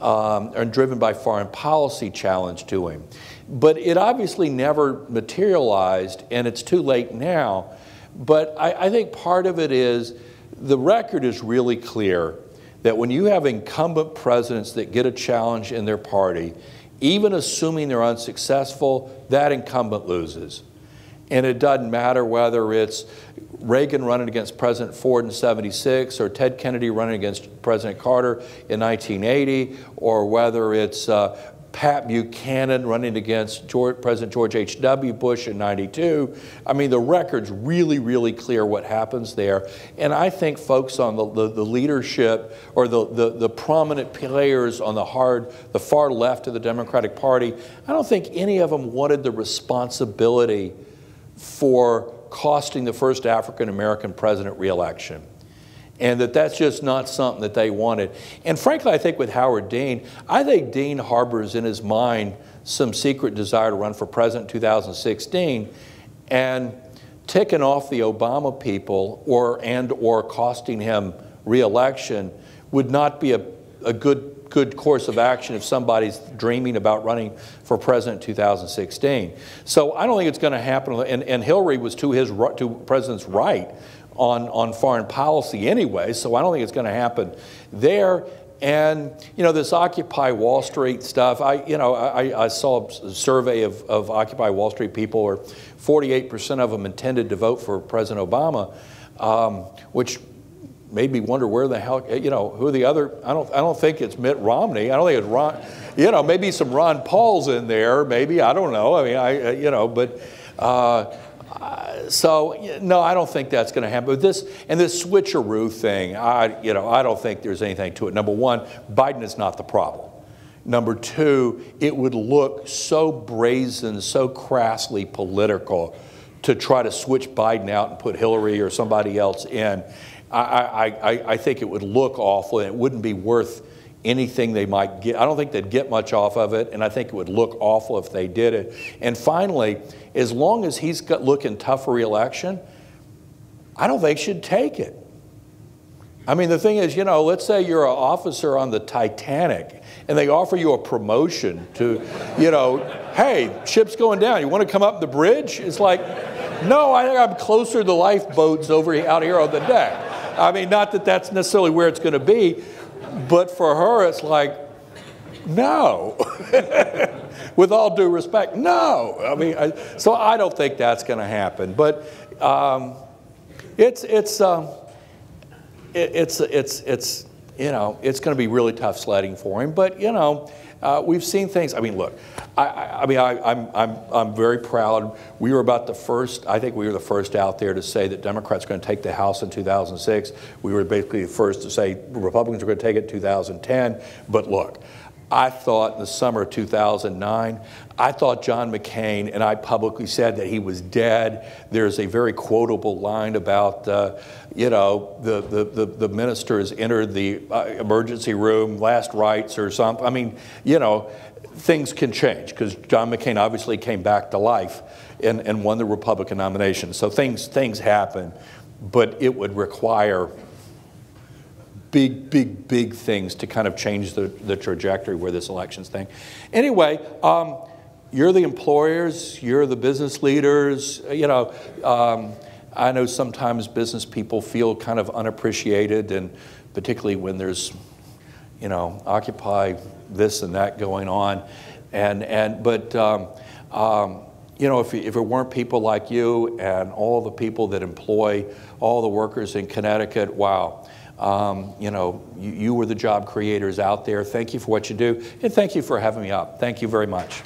or driven by foreign policy challenge to him. But it obviously never materialized, and it's too late now. But I think part of it is the record is really clear that when you have incumbent presidents that get a challenge in their party, even assuming they're unsuccessful, that incumbent loses. And it doesn't matter whether it's Reagan running against President Ford in '76 or Ted Kennedy running against President Carter in 1980, or whether it's Pat Buchanan running against President George H.W. Bush in '92. I mean, the record's really, really clear what happens there. And I think folks on the leadership or the prominent players on the far left of the Democratic Party, I don't think any of them wanted the responsibility for costing the first African-American president re-election. And that's just not something that they wanted. And frankly, I think with Howard Dean, I think Dean harbors in his mind some secret desire to run for president in 2016, and ticking off the Obama people or costing him re-election would not be a good course of action if somebody's dreaming about running for president in 2016. So I don't think it's going to happen. And Hillary was to president's right on foreign policy anyway, so I don't think it's going to happen there. And, you know, this Occupy Wall Street stuff, I saw a survey of Occupy Wall Street people, where 48% of them intended to vote for President Obama, which made me wonder where the hell, you know, who the other, I don't think it's Mitt Romney. I don't think it's Ron, you know, maybe some Ron Pauls in there, maybe, I don't know. I mean, you know, but, so, no, I don't think that's going to happen. But this switcheroo thing, you know, I don't think there's anything to it. Number one, Biden is not the problem. Number two, it would look so brazen, so crassly political to try to switch Biden out and put Hillary or somebody else in. I think it would look awful, and it wouldn't be worth anything they might get. I don't think they'd get much off of it, and I think it would look awful if they did it. And finally, as long as he's looking tough for re-election, I don't think should take it. I mean, the thing is, you know, let's say you're an officer on the Titanic and they offer you a promotion to, you know, hey, ship's going down. You want to come up the bridge? It's like, no, I think I'm closer to the lifeboats out here on the deck. I mean, not that that's necessarily where it's going to be, but for her, it's like, no. With all due respect, no. I mean, so I don't think that's going to happen. But it's you know, it's going to be really tough sledding for him. But you know, we've seen things. I mean, look, I'm very proud. We were about the first. I think we were the first out there to say that Democrats are going to take the House in 2006. We were basically the first to say Republicans are going to take it in 2010. But look, I thought in the summer of 2009, I thought John McCain, and I publicly said that he was dead. There's a very quotable line about, you know, the minister has entered the emergency room, last rites or something. I mean, you know, things can change because John McCain obviously came back to life and won the Republican nomination. So things happen, but it would require big things to kind of change the trajectory where this election's thing. Anyway, you're the employers, you're the business leaders, you know, I know sometimes business people feel kind of unappreciated, and particularly when there's, you know, Occupy this and that going on. But you know, if it weren't people like you and all the people that employ all the workers in Connecticut, wow. You know, you were the job creators out there. Thank you for what you do, and thank you for having me up. Thank you very much.